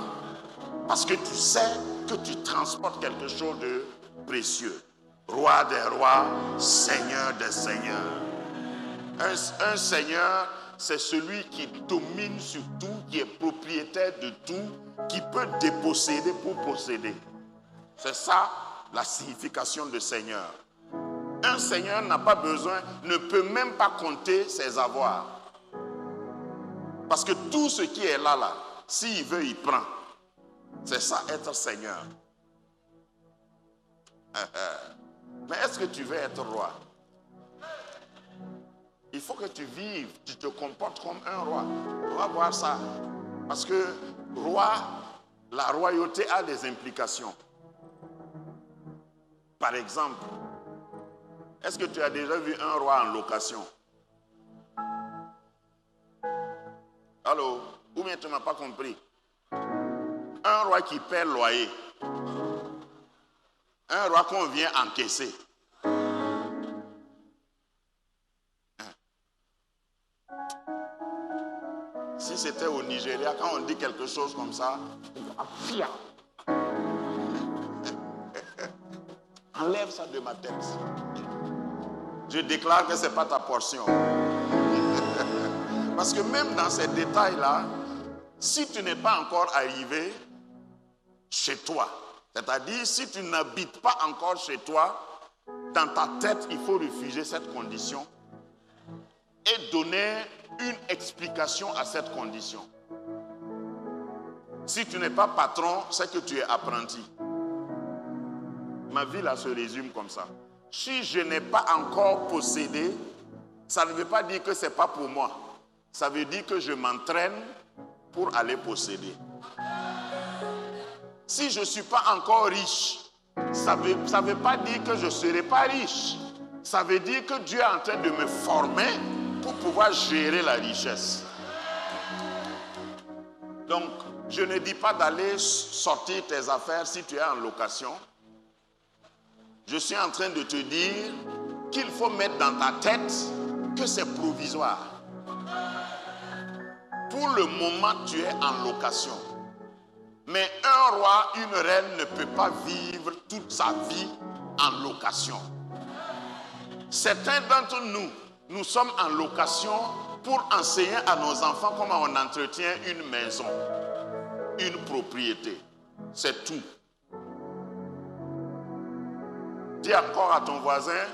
Parce que tu sais que tu transportes quelque chose de précieux. Roi des rois, Seigneur des seigneurs. Un seigneur, c'est celui qui domine sur tout, qui est propriétaire de tout, qui peut déposséder pour posséder. C'est ça la signification de seigneur. Un seigneur n'a pas besoin, ne peut même pas compter ses avoirs. Parce que tout ce qui est là, s'il veut, il prend. C'est ça, être seigneur. Mais est-ce que tu veux être roi? Il faut que tu vives, tu te comportes comme un roi. On va voir ça. Parce que roi, la royauté a des implications. Par exemple, est-ce que tu as déjà vu un roi en location? Allô? Ou bien tu ne m'as pas compris? Un roi qui paie loyer. Un roi qu'on vient encaisser. Si c'était au Nigeria, quand on dit quelque chose comme ça, enlève ça de ma tête. Je déclare que ce n'est pas ta portion. Parce que même dans ces détails-là, si tu n'es pas encore arrivé chez toi, c'est-à-dire si tu n'habites pas encore chez toi, dans ta tête, il faut refuser cette condition et donner une explication à cette condition. Si tu n'es pas patron, c'est que tu es apprenti. Ma vie là se résume comme ça. Si je n'ai pas encore possédé, ça ne veut pas dire que ce n'est pas pour moi. Ça veut dire que je m'entraîne pour aller posséder. Si je ne suis pas encore riche, ça veut pas dire que je ne serai pas riche. Ça veut dire que Dieu est en train de me former pour pouvoir gérer la richesse. Donc, je ne dis pas d'aller sortir tes affaires si tu es en location. Je suis en train de te dire qu'il faut mettre dans ta tête que c'est provisoire. Pour le moment, tu es en location. Mais un roi, une reine ne peut pas vivre toute sa vie en location. Certains d'entre nous, nous sommes en location pour enseigner à nos enfants comment on entretient une maison, une propriété. C'est tout. Dis encore à ton voisin,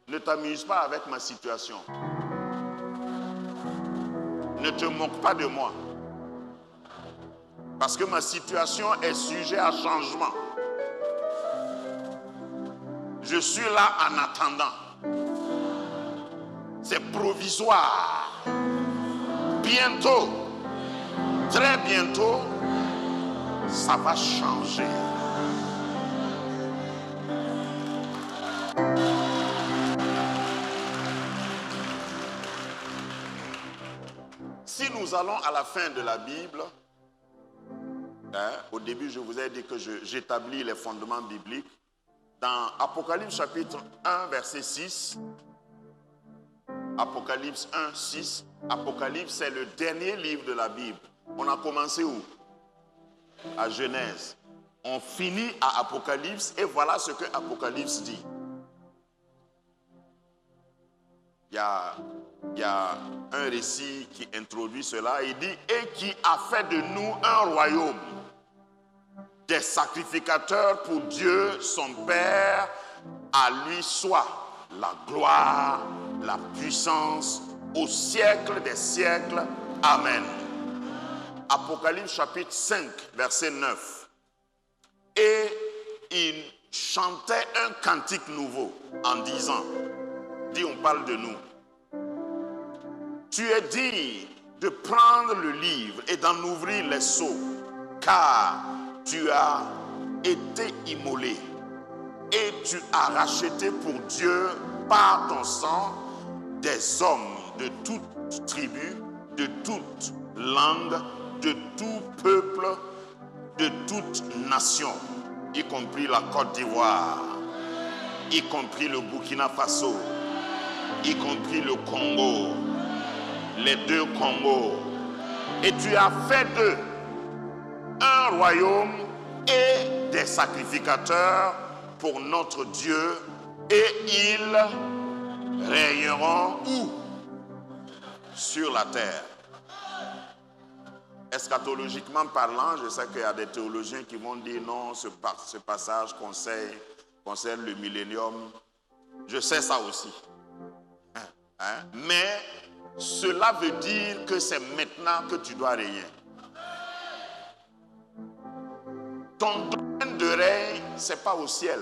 ne t'amuse pas avec ma situation. Ne te moque pas de moi. Parce que ma situation est sujet à changement. Je suis là en attendant. C'est provisoire. Bientôt, très bientôt, ça va changer. Si nous allons à la fin de la Bible, au début je vous ai dit que j'établis les fondements bibliques. Dans Apocalypse chapitre 1 verset 6, Apocalypse 1, 6, Apocalypse c'est le dernier livre de la Bible. On a commencé où? À Genèse. On finit à Apocalypse et voilà ce que Apocalypse dit. il y a un récit qui introduit cela. Il dit, et qui a fait de nous un royaume, des sacrificateurs pour Dieu, son Père. À lui soit la gloire, la puissance, au siècle des siècles. Amen. Apocalypse chapitre 5, verset 9. Et il chantait un cantique nouveau en disant, dit on parle de nous, tu es digne de prendre le livre et d'en ouvrir les sceaux, car tu as été immolé et tu as racheté pour Dieu par ton sang des hommes de toute tribu, de toute langue, de tout peuple, de toute nation, y compris la Côte d'Ivoire, y compris le Burkina Faso, y compris le Congo, les deux Congos. Et tu as fait d'eux un royaume et des sacrificateurs pour notre Dieu, et ils régneront où? Sur la terre. Eschatologiquement parlant, je sais qu'il y a des théologiens qui vont dire non, ce passage concerne le millénium. Je sais ça aussi. Mais cela veut dire que c'est maintenant que tu dois régner. Ton domaine de règne, ce n'est pas au ciel.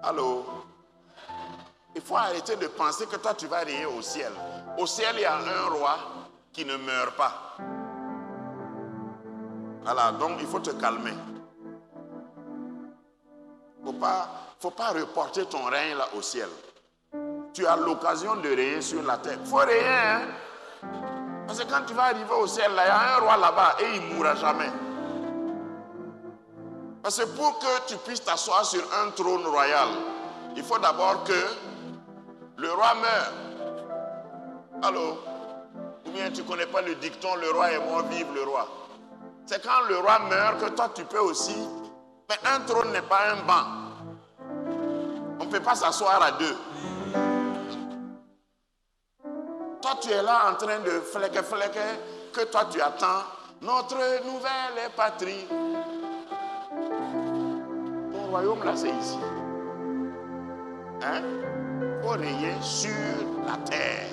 Allô? Il faut arrêter de penser que toi tu vas régner au ciel. Au ciel, il y a un roi qui ne meurt pas. Voilà, donc il faut te calmer. Faut pas reporter ton règne là au ciel. Tu as l'occasion de régner sur la terre. Il faut régner, hein? Parce que quand tu vas arriver au ciel, là, il y a un roi là-bas et il ne mourra jamais. Parce que pour que tu puisses t'asseoir sur un trône royal, il faut d'abord que le roi meure. Allô? Ou bien tu ne connais pas le dicton, le roi est mort, vive le roi. C'est quand le roi meurt que toi tu peux aussi. Mais un trône n'est pas un banc. On ne peut pas s'asseoir à deux. Toi tu es là en train de fléquer, que toi tu attends notre nouvelle patrie. Ton royaume là c'est ici. Hein? Il faut régner sur la terre.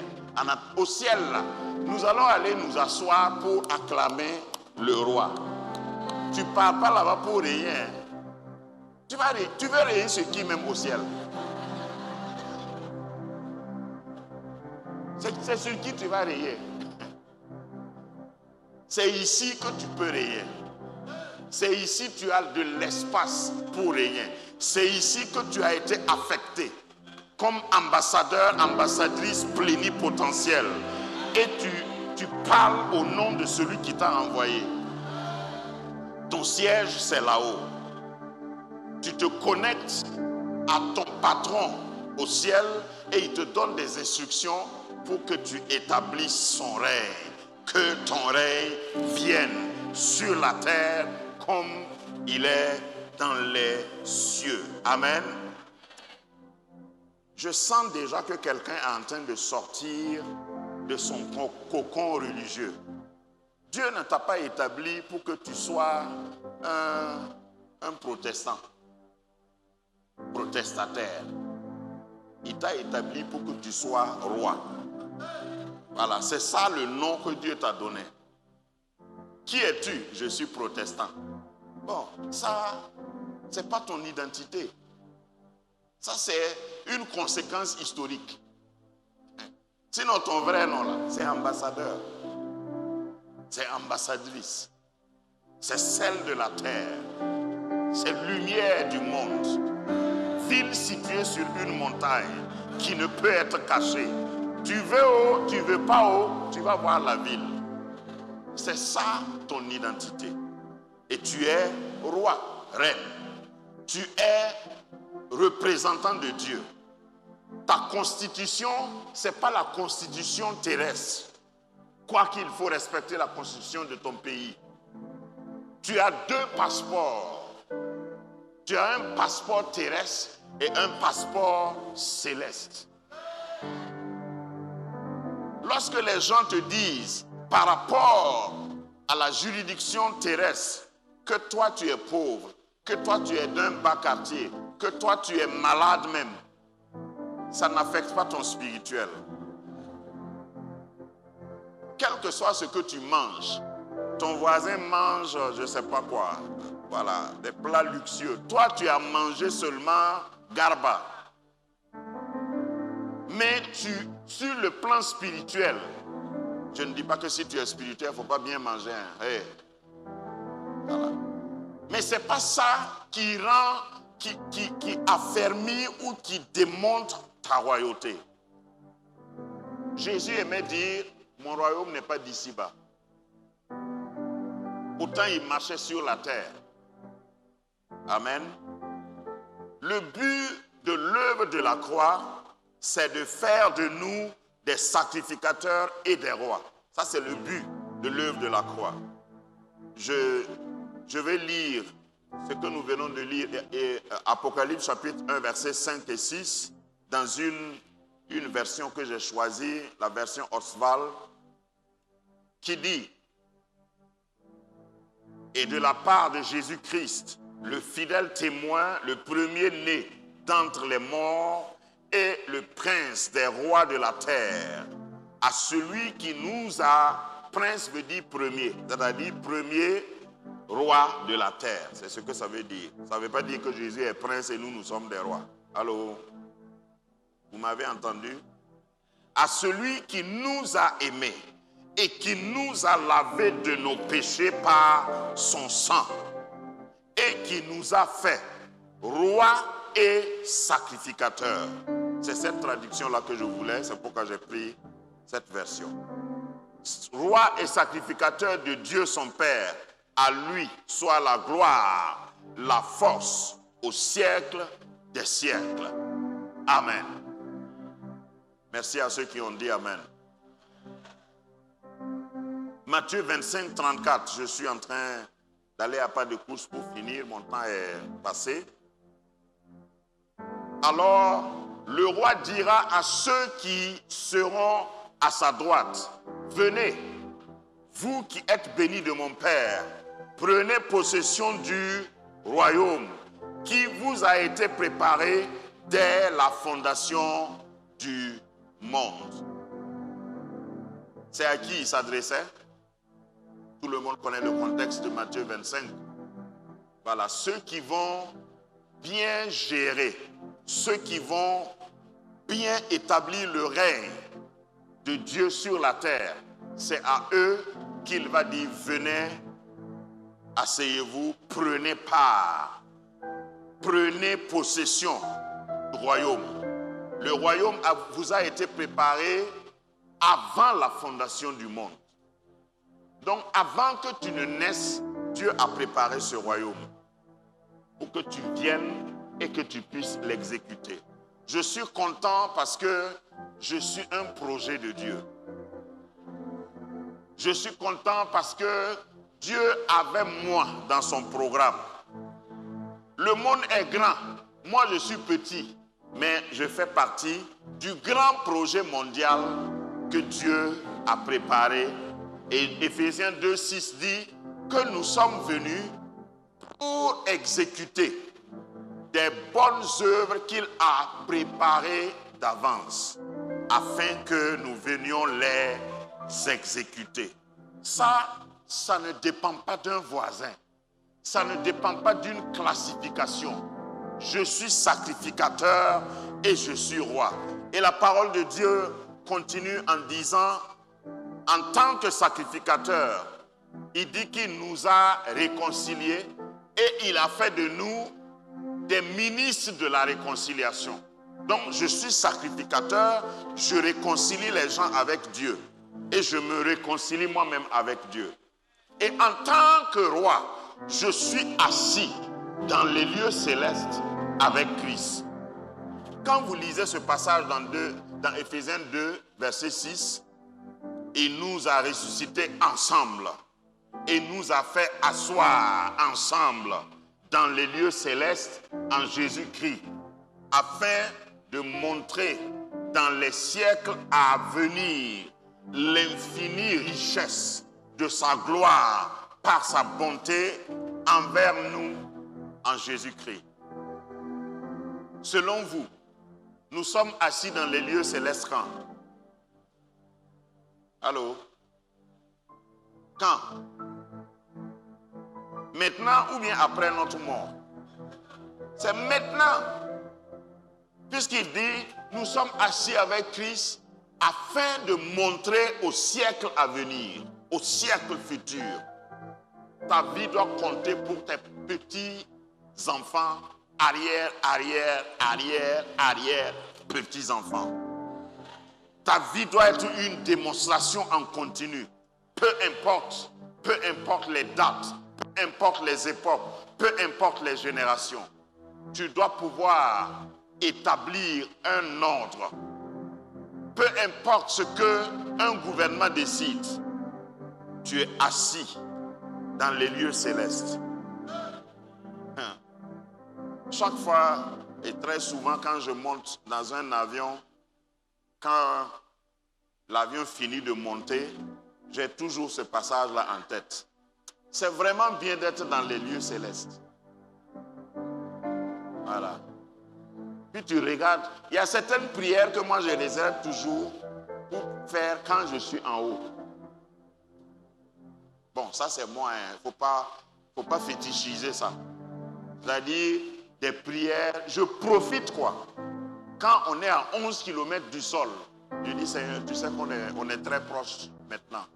Au ciel là, nous allons aller nous asseoir pour acclamer le roi. Tu ne pars pas là-bas pour régner. Tu veux régner ce qui même au ciel. C'est sur qui tu vas régner. C'est ici que tu peux régner. C'est ici que tu as de l'espace pour régner. C'est ici que tu as été affecté comme ambassadeur, ambassadrice plénipotentielle. Et tu parles au nom de celui qui t'a envoyé. Ton siège, c'est là-haut. Tu te connectes à ton patron au ciel et il te donne des instructions pour que tu établisses son règne. Que ton règne vienne sur la terre comme il est dans les cieux. Amen. Je sens déjà que quelqu'un est en train de sortir de son cocon religieux. Dieu ne t'a pas établi pour que tu sois un protestant, protestataire. Il t'a établi pour que tu sois roi. Voilà, c'est ça le nom que Dieu t'a donné. Qui es-tu? Je suis protestant. Bon, ça, c'est pas ton identité. Ça, c'est une conséquence historique. Sinon, ton vrai nom, là, c'est ambassadeur. C'est ambassadrice. C'est celle de la terre. C'est lumière du monde. Ville située sur une montagne qui ne peut être cachée. Tu veux haut, tu veux pas haut, tu vas voir la ville. C'est ça ton identité. Et tu es roi, reine. Tu es représentant de Dieu. Ta constitution, ce n'est pas la constitution terrestre. Quoiqu'il faut respecter la constitution de ton pays. Tu as deux passeports. Tu as un passeport terrestre et un passeport céleste. Lorsque les gens te disent, par rapport à la juridiction terrestre, que toi tu es pauvre, que toi tu es d'un bas quartier, que toi tu es malade même, ça n'affecte pas ton spirituel. Quel que soit ce que tu manges, ton voisin mange je ne sais pas quoi, voilà, des plats luxueux. Toi tu as mangé seulement garba. Mais sur le plan spirituel, je ne dis pas que si tu es spirituel, il ne faut pas bien manger. Hey. Voilà. Mais ce n'est pas ça qui rend, qui affermit ou qui démontre ta royauté. Jésus aimait dire, mon royaume n'est pas d'ici-bas. Pourtant, il marchait sur la terre. Amen. Le but de l'œuvre de la croix, c'est de faire de nous des sacrificateurs et des rois. Ça, c'est le but de l'œuvre de la croix. Je vais lire ce que nous venons de lire, Apocalypse chapitre 1, versets 5 et 6, dans une version que j'ai choisie, la version Oswald, qui dit, et de la part de Jésus-Christ, le fidèle témoin, le premier-né d'entre les morts, et le prince des rois de la terre, à celui qui nous a, prince veut dire premier, c'est-à-dire premier roi de la terre. C'est ce que ça veut dire. Ça ne veut pas dire que Jésus est prince et nous sommes des rois. Allô? Vous m'avez entendu? À celui qui nous a aimés et qui nous a lavés de nos péchés par son sang et qui nous a fait rois et sacrificateur. C'est cette traduction-là que je voulais, c'est pourquoi j'ai pris cette version. Roi et sacrificateur de Dieu son Père, à lui soit la gloire, la force au siècle des siècles. Amen. Merci à ceux qui ont dit Amen. Matthieu 25, 34, je suis en train d'aller à pas de course pour finir, mon temps est passé. Alors, le roi dira à ceux qui seront à sa droite, venez, vous qui êtes bénis de mon Père, prenez possession du royaume qui vous a été préparé dès la fondation du monde. C'est à qui il s'adressait? Tout le monde connaît le contexte de Matthieu 25. Voilà, ceux qui vont bien gérer, ceux qui vont bien établir le règne de Dieu sur la terre, c'est à eux qu'il va dire, venez, asseyez-vous, prenez part, prenez possession du royaume. Le royaume vous a été préparé avant la fondation du monde. Donc avant que tu ne naisses, Dieu a préparé ce royaume pour que tu viennes et que tu puisses l'exécuter. Je suis content parce que je suis un projet de Dieu. Je suis content parce que Dieu avait moi dans son programme. Le monde est grand, moi je suis petit, mais je fais partie du grand projet mondial que Dieu a préparé. Et Éphésiens 2, 6 dit que nous sommes venus pour exécuter des bonnes œuvres qu'il a préparées d'avance, afin que nous venions les exécuter. Ça ne dépend pas d'un voisin. Ça ne dépend pas d'une classification. Je suis sacrificateur et je suis roi. Et la parole de Dieu continue en disant, en tant que sacrificateur, il dit qu'il nous a réconciliés et il a fait de nous des ministres de la réconciliation. Donc je suis sacrificateur, je réconcilie les gens avec Dieu et je me réconcilie moi-même avec Dieu. Et en tant que roi, je suis assis dans les lieux célestes avec Christ. Quand vous lisez ce passage dans Éphésiens 2, verset 6, il nous a ressuscités ensemble et nous a fait asseoir ensemble dans les lieux célestes en Jésus-Christ, afin de montrer dans les siècles à venir l'infinie richesse de sa gloire par sa bonté envers nous en Jésus-Christ. Selon vous, nous sommes assis dans les lieux célestes quand? Allô? Quand? Maintenant ou bien après notre mort? C'est maintenant. Puisqu'il dit, nous sommes assis avec Christ afin de montrer au siècle à venir, au siècle futur. Ta vie doit compter pour tes petits enfants, arrière, petits enfants. Ta vie doit être une démonstration en continu. Peu importe les dates, peu importe les époques, peu importe les générations. Tu dois pouvoir établir un ordre. Peu importe ce qu'un gouvernement décide, tu es assis dans les lieux célestes. Chaque fois et très souvent quand je monte dans un avion, quand l'avion finit de monter, j'ai toujours ce passage-là en tête. C'est vraiment bien d'être dans les lieux célestes. Voilà. Puis tu regardes, il y a certaines prières que moi je réserve toujours pour faire quand je suis en haut. Bon, ça c'est moi, il ne faut pas fétichiser ça. C'est-à-dire des prières, je profite quoi. Quand on est à 11 km du sol, je dis Seigneur, tu sais qu'on est très proche maintenant.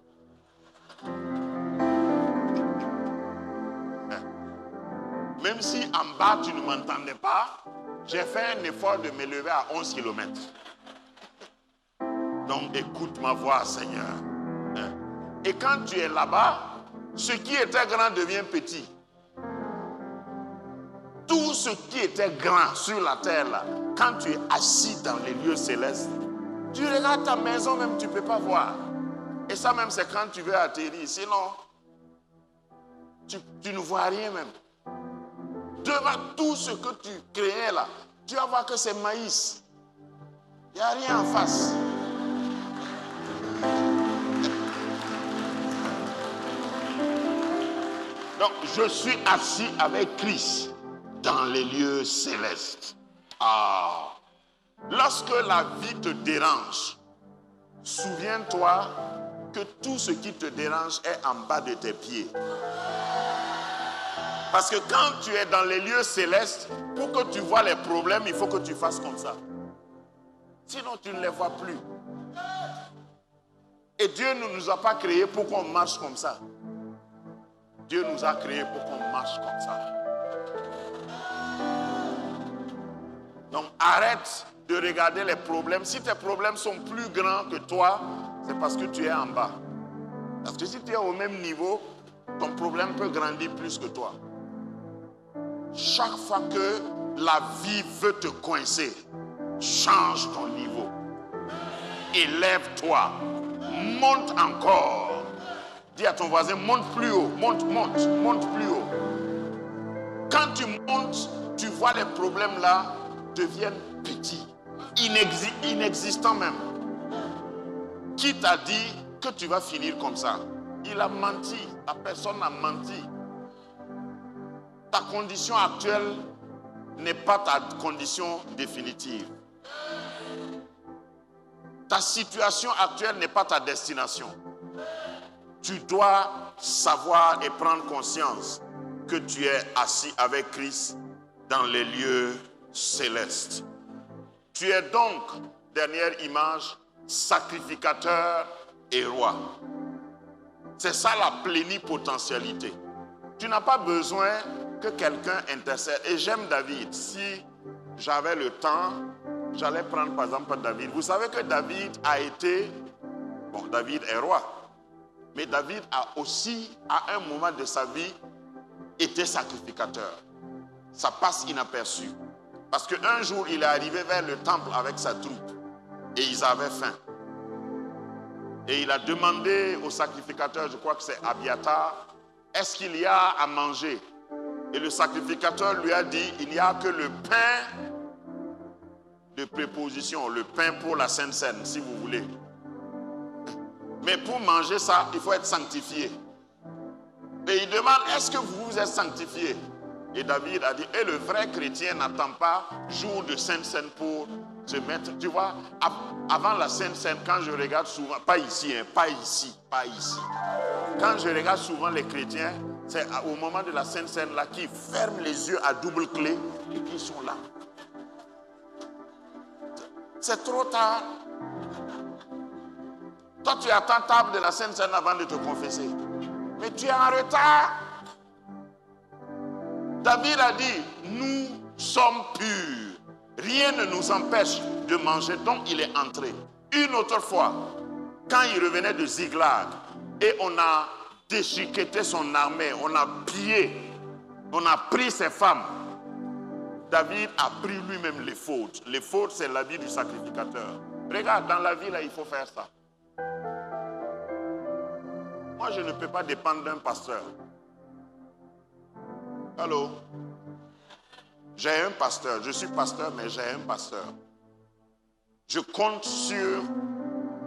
Même si en bas tu ne m'entendais pas, j'ai fait un effort de me lever à 11 km. Donc écoute ma voix, Seigneur. Et quand tu es là-bas, ce qui était grand devient petit. Tout ce qui était grand sur la terre, là, quand tu es assis dans les lieux célestes, tu regardes ta maison même, tu ne peux pas voir. Et ça même, c'est quand tu veux atterrir. Sinon, tu ne vois rien même. Devant tout ce que tu créais là, tu vas voir que c'est maïs. Il n'y a rien en face. Donc, je suis assis avec Christ dans les lieux célestes. Ah! Lorsque la vie te dérange, souviens-toi que tout ce qui te dérange est en bas de tes pieds. Parce que quand tu es dans les lieux célestes, pour que tu vois les problèmes, il faut que tu fasses comme ça. Sinon, tu ne les vois plus. Et Dieu ne nous a pas créés pour qu'on marche comme ça. Dieu nous a créés pour qu'on marche comme ça. Donc, arrête de regarder les problèmes. Si tes problèmes sont plus grands que toi, c'est parce que tu es en bas. Parce que si tu es au même niveau, ton problème peut grandir plus que toi. Chaque fois que la vie veut te coincer, change ton niveau. Élève-toi. Monte encore. Dis à ton voisin, monte plus haut. Monte plus haut. Quand tu montes, tu vois les problèmes là deviennent petits. Inexistants même. Qui t'a dit que tu vas finir comme ça? Il a menti. La personne a menti. Ta condition actuelle n'est pas ta condition définitive. Ta situation actuelle n'est pas ta destination. Tu dois savoir et prendre conscience que tu es assis avec Christ dans les lieux célestes. Tu es donc, dernière image, sacrificateur et roi. C'est ça la plénipotentialité. Tu n'as pas besoin que quelqu'un intercède. Et j'aime David. Si j'avais le temps, j'allais prendre par exemple David. Vous savez que David a été... Bon, David est roi. Mais David a aussi, à un moment de sa vie, été sacrificateur. Ça passe inaperçu. Parce qu'un jour, il est arrivé vers le temple avec sa troupe. Et ils avaient faim. Et il a demandé au sacrificateur, je crois que c'est Abiatar, est-ce qu'il y a à manger? Et le sacrificateur lui a dit, il n'y a que le pain de préposition, le pain pour la Sainte Seine, si vous voulez. Mais pour manger ça, il faut être sanctifié. Et il demande, est-ce que vous êtes sanctifié? Et David a dit, et le vrai chrétien n'attend pas jour de Sainte Seine pour se mettre. Tu vois, avant la Sainte Seine, quand je regarde souvent, pas ici, pas ici. Quand je regarde souvent les chrétiens, c'est au moment de la Sainte Seine là qu'ils ferment les yeux à double clé et puis ils sont là. C'est trop tard. Toi, tu attends table de la Sainte Seine avant de te confesser. Mais tu es en retard. David a dit, nous sommes purs. Rien ne nous empêche de manger. Donc il est entré. Une autre fois, quand il revenait de Ziklag, et on a déchiqueté son armée, on a pillé, on a pris ses femmes. David a pris lui-même les fautes. Les fautes, c'est la vie du sacrificateur. Regarde, dans la vie, là, il faut faire ça. Moi, je ne peux pas dépendre d'un pasteur. Allô? J'ai un pasteur. Je suis pasteur, mais j'ai un pasteur. Je compte sur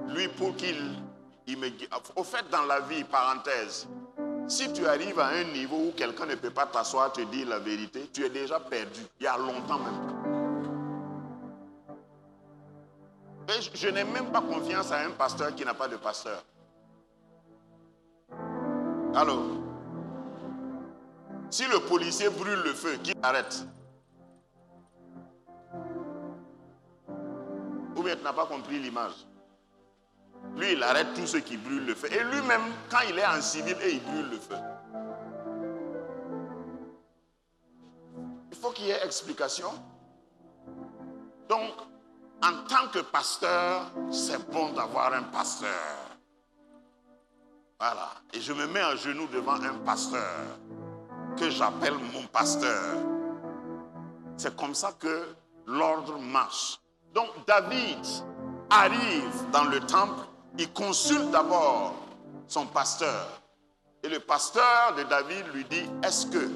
lui pour qu'il me guide. Au fait, dans la vie, parenthèse, si tu arrives à un niveau où quelqu'un ne peut pas t'asseoir, te dire la vérité, tu es déjà perdu. Il y a longtemps même. Et je n'ai même pas confiance à un pasteur qui n'a pas de pasteur. Allô? Si le policier brûle le feu, qui arrête? Ou bien tu n'as pas compris l'image? Lui, il arrête tous ceux qui brûlent le feu. Et lui-même, quand il est en civil, et il brûle le feu. Il faut qu'il y ait explication. Donc, en tant que pasteur, c'est bon d'avoir un pasteur. Voilà. Et je me mets à genoux devant un pasteur que j'appelle mon pasteur. C'est comme ça que l'ordre marche. Donc David arrive dans le temple, il consulte d'abord son pasteur. Et le pasteur de David lui dit, est-ce que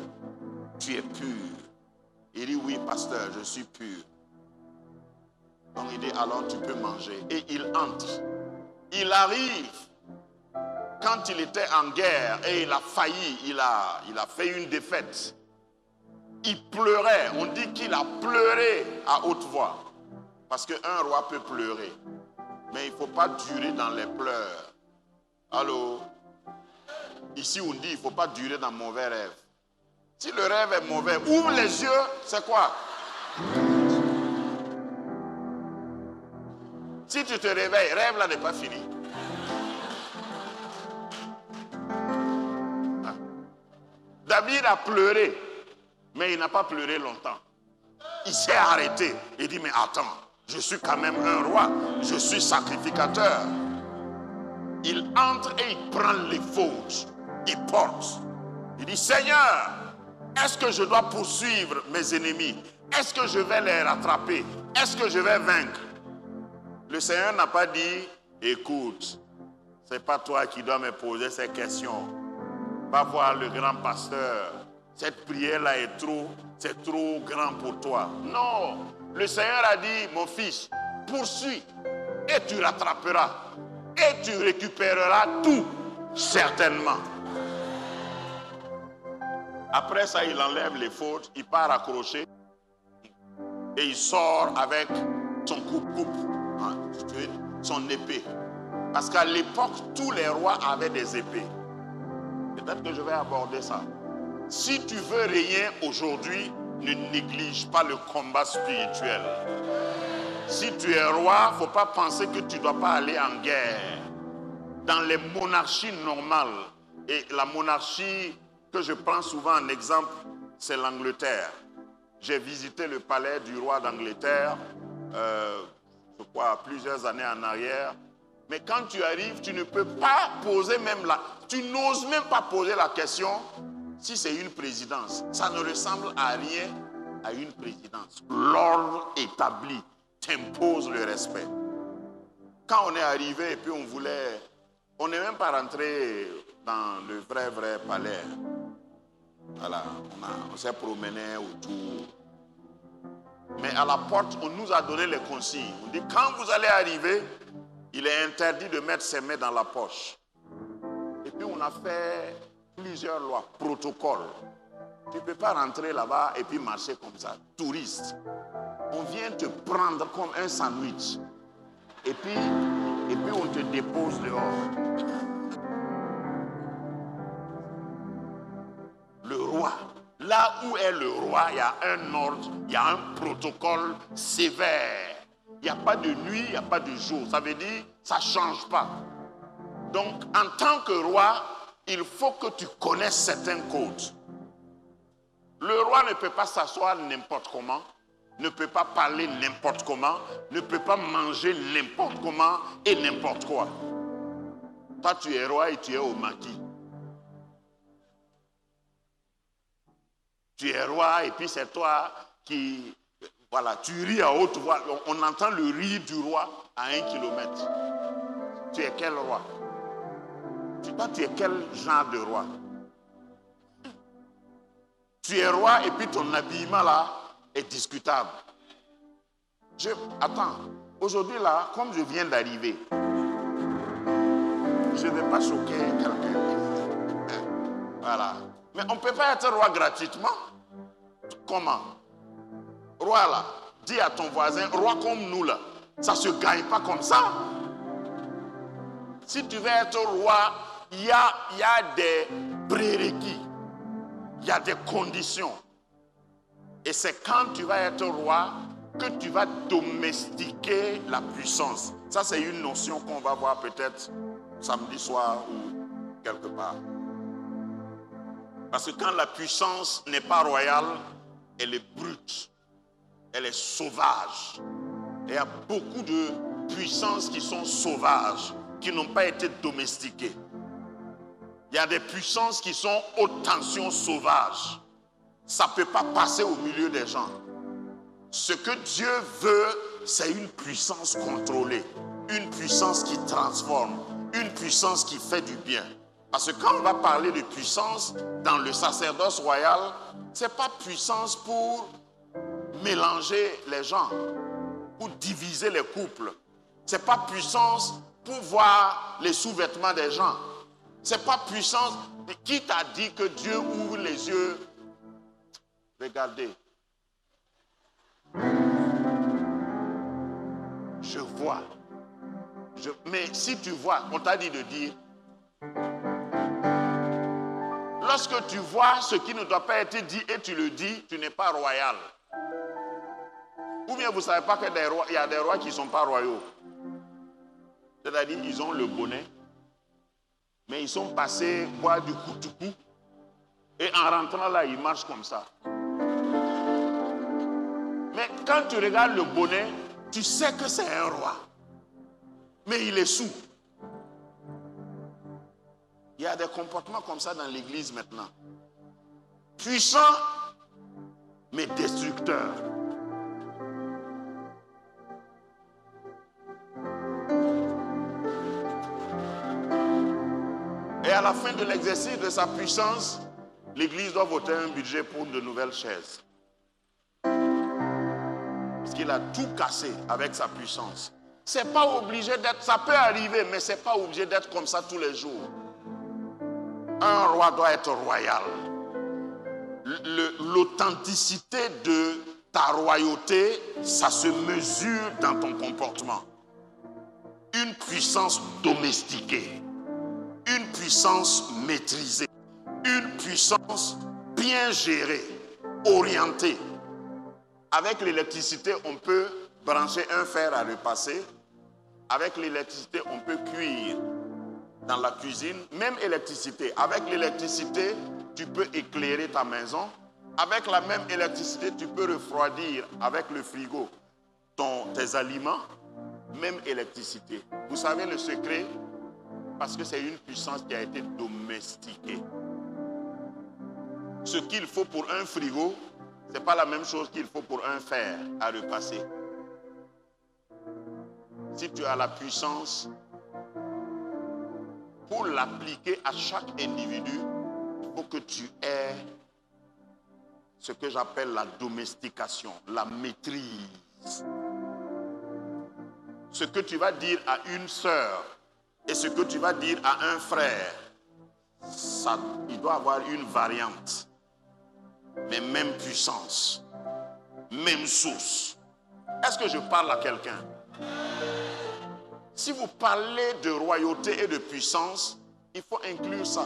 tu es pur? Il dit, oui pasteur, je suis pur. Donc il dit, alors tu peux manger. Et il entre. Il arrive. Quand il était en guerre et il a failli, il a fait une défaite. Il pleurait. On dit qu'il a pleuré à haute voix. Parce qu'un roi peut pleurer. Mais il ne faut pas durer dans les pleurs. Allô? Ici on dit il ne faut pas durer dans mauvais rêve. Si le rêve est mauvais, ouvre les yeux, c'est quoi? Si tu te réveilles, rêve là n'est pas fini. David a pleuré, mais il n'a pas pleuré longtemps. Il s'est arrêté. Il dit, mais attends, je suis quand même un roi, je suis sacrificateur. Il entre et il prend les fautes, il porte. Il dit, Seigneur, est-ce que je dois poursuivre mes ennemis? Est-ce que je vais les rattraper? Est-ce que je vais vaincre? Le Seigneur n'a pas dit, écoute, ce n'est pas toi qui dois me poser ces questions. Va voir le grand pasteur. Cette prière-là c'est trop grand pour toi. Non, le Seigneur a dit, mon fils, poursuis et tu rattraperas et tu récupéreras tout, certainement. Après ça, il enlève les fautes, il part accrocher et il sort avec son coupe-coupe, son épée. Parce qu'à l'époque, tous les rois avaient des épées. Peut-être que je vais aborder ça. Si tu veux régner aujourd'hui, ne néglige pas le combat spirituel. Si tu es roi, il ne faut pas penser que tu ne dois pas aller en guerre. Dans les monarchies normales, et la monarchie que je prends souvent en exemple, c'est l'Angleterre. J'ai visité le palais du roi d'Angleterre, je crois, plusieurs années en arrière. Mais quand tu arrives, tu ne peux pas poser même tu n'oses même pas poser la question si c'est une présidence. Ça ne ressemble à rien à une présidence. L'ordre établi t'impose le respect. Quand on est arrivé et puis on n'est même pas rentré dans le vrai palais. Voilà, on s'est promené autour. Mais à la porte, on nous a donné les consignes. On dit, quand vous allez arriver, il est interdit de mettre ses mains dans la poche. Et puis on a fait plusieurs lois, protocoles. Tu ne peux pas rentrer là-bas et puis marcher comme ça, touriste. On vient te prendre comme un sandwich. Et puis on te dépose dehors. Le roi, là où est le roi, il y a un ordre, il y a un protocole sévère. Il n'y a pas de nuit, il n'y a pas de jour. Ça veut dire, ça ne change pas. Donc, en tant que roi, il faut que tu connaisses certains codes. Le roi ne peut pas s'asseoir n'importe comment, ne peut pas parler n'importe comment, ne peut pas manger n'importe comment et n'importe quoi. Toi, tu es roi et tu es au maquis. Tu es roi et puis c'est toi qui... Voilà, tu ris à haute voix. On entend le rire du roi à 1 kilomètre. Tu es quel roi? Toi, tu es quel genre de roi? Tu es roi et puis ton habillement là est discutable. Attends, aujourd'hui là, comme je viens d'arriver, je ne vais pas choquer quelqu'un. Voilà. Mais on ne peut pas être roi gratuitement. Comment? Roi là, dis à ton voisin, roi comme nous là, ça ne se gagne pas comme ça. Si tu veux être roi, il y a des prérequis, il y a des conditions. Et c'est quand tu vas être roi que tu vas domestiquer la puissance. Ça, c'est une notion qu'on va voir peut-être samedi soir ou quelque part. Parce que quand la puissance n'est pas royale, elle est brute, elle est sauvage. Et il y a beaucoup de puissances qui sont sauvages, qui n'ont pas été domestiquées. Il y a des puissances qui sont haute tension sauvages. Ça ne peut pas passer au milieu des gens. Ce que Dieu veut, c'est une puissance contrôlée, une puissance qui transforme, une puissance qui fait du bien. Parce que quand on va parler de puissance dans le sacerdoce royal, ce n'est pas puissance pour mélanger les gens, pour diviser les couples. Ce n'est pas puissance pour voir les sous-vêtements des gens. Ce n'est pas puissance. Qui t'a dit que Dieu ouvre les yeux? Regardez. Je vois. Mais si tu vois, on t'a dit de dire. Lorsque tu vois ce qui ne doit pas être dit et tu le dis, tu n'es pas royal. Ou bien vous ne savez pas qu'il y a des rois qui ne sont pas royaux. C'est-à-dire ils ont le bonnet, mais ils sont passés boire du koutoukou et en rentrant là, ils marchent comme ça. Mais quand tu regardes le bonnet, tu sais que c'est un roi. Mais il est sous. Il y a des comportements comme ça dans l'église maintenant. Puissant, mais destructeur. Et à la fin de l'exercice de sa puissance, l'église doit voter un budget pour de nouvelles chaises. Parce qu'il a tout cassé avec sa puissance. C'est pas obligé d'être, ça peut arriver, mais c'est pas obligé d'être comme ça tous les jours. Un roi doit être royal. L'authenticité de ta royauté, ça se mesure dans ton comportement. Une puissance domestiquée, une puissance maîtrisée, une puissance bien gérée, orientée. Avec l'électricité, on peut brancher un fer à repasser. Avec l'électricité, on peut cuire dans la cuisine. Même électricité. Avec l'électricité, tu peux éclairer ta maison. Avec la même électricité, tu peux refroidir avec le frigo tes aliments. Même électricité. Vous savez le secret? Parce que c'est une puissance qui a été domestiquée. Ce qu'il faut pour un frigo, ce n'est pas la même chose qu'il faut pour un fer à repasser. Si tu as la puissance, pour l'appliquer à chaque individu, il faut que tu aies ce que j'appelle la domestication, la maîtrise. Ce que tu vas dire à une sœur et ce que tu vas dire à un frère, ça, il doit avoir une variante, mais même puissance, même source. Est-ce que je parle à quelqu'un? Si vous parlez de royauté et de puissance, il faut inclure ça.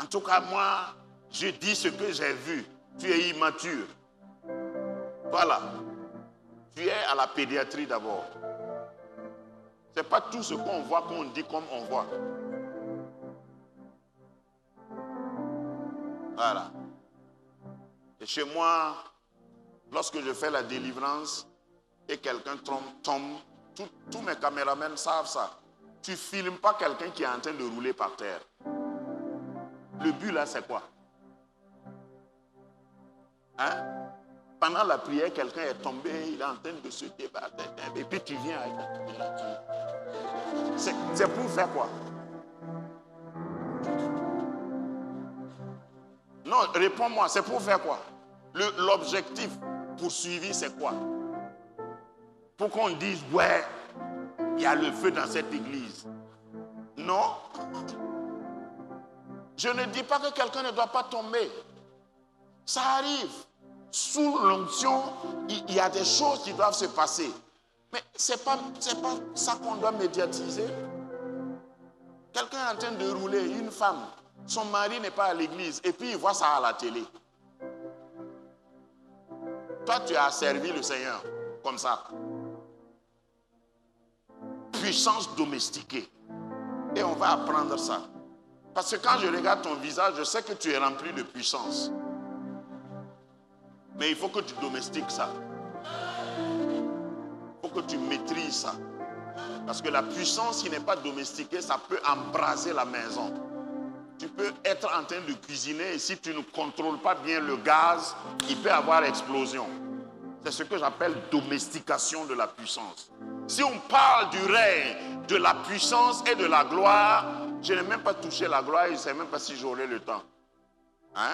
En tout cas, moi, je dis ce que j'ai vu. Tu es immature. Voilà. Tu es à la pédiatrie d'abord. Ce n'est pas tout ce qu'on voit qu'on dit comme on voit. Voilà. Et chez moi, lorsque je fais la délivrance et quelqu'un tombe, tous mes caméramans savent ça. Tu ne filmes pas quelqu'un qui est en train de rouler par terre. Le but là, c'est quoi? Hein? Pendant la prière, quelqu'un est tombé, il est en train de se débattre, et puis tu viens avec la caméra. C'est pour faire quoi? Non, réponds-moi, c'est pour faire quoi? L'objectif poursuivi, c'est quoi? Pour qu'on dise, ouais, il y a le feu dans cette église. Non. Je ne dis pas que quelqu'un ne doit pas tomber. Ça arrive. Sous l'onction, il y a des choses qui doivent se passer. Mais ce n'est pas ça qu'on doit médiatiser. Quelqu'un est en train de rouler, une femme, son mari n'est pas à l'église, et puis il voit ça à la télé. Toi, tu as servi le Seigneur comme ça. Puissance domestiquée. Et on va apprendre ça. Parce que quand je regarde ton visage, je sais que tu es rempli de puissance. Mais il faut que tu domestiques ça. Il faut que tu maîtrises ça. Parce que la puissance qui n'est pas domestiquée, ça peut embraser la maison. Tu peux être en train de cuisiner et si tu ne contrôles pas bien le gaz, il peut y avoir explosion. C'est ce que j'appelle domestication de la puissance. Si on parle du règne, de la puissance et de la gloire, je n'ai même pas touché la gloire, je ne sais même pas si j'aurai le temps. Hein?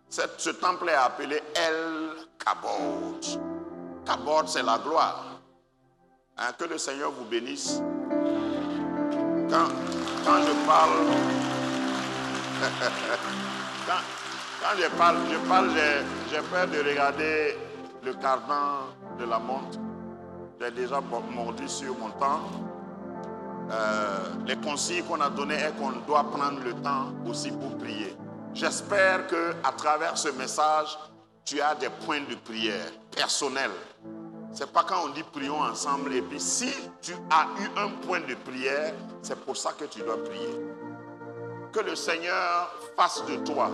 Ce temple est appelé El Kabod. Kabod, c'est la gloire. Hein? Que le Seigneur vous bénisse. Quand je parle, quand je parle, j'ai peur de regarder le cardan de la montre. J'ai déjà mordu sur mon temps. Les consignes qu'on a données est qu'on doit prendre le temps aussi pour prier. J'espère qu'à travers ce message, tu as des points de prière personnels. Ce n'est pas quand on dit prions ensemble et puis si tu as eu un point de prière, c'est pour ça que tu dois prier. Que le Seigneur fasse de toi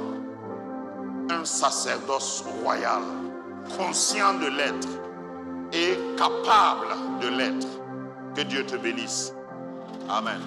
un sacerdoce royal, conscient de l'être et capable de l'être. Que Dieu te bénisse. Amen.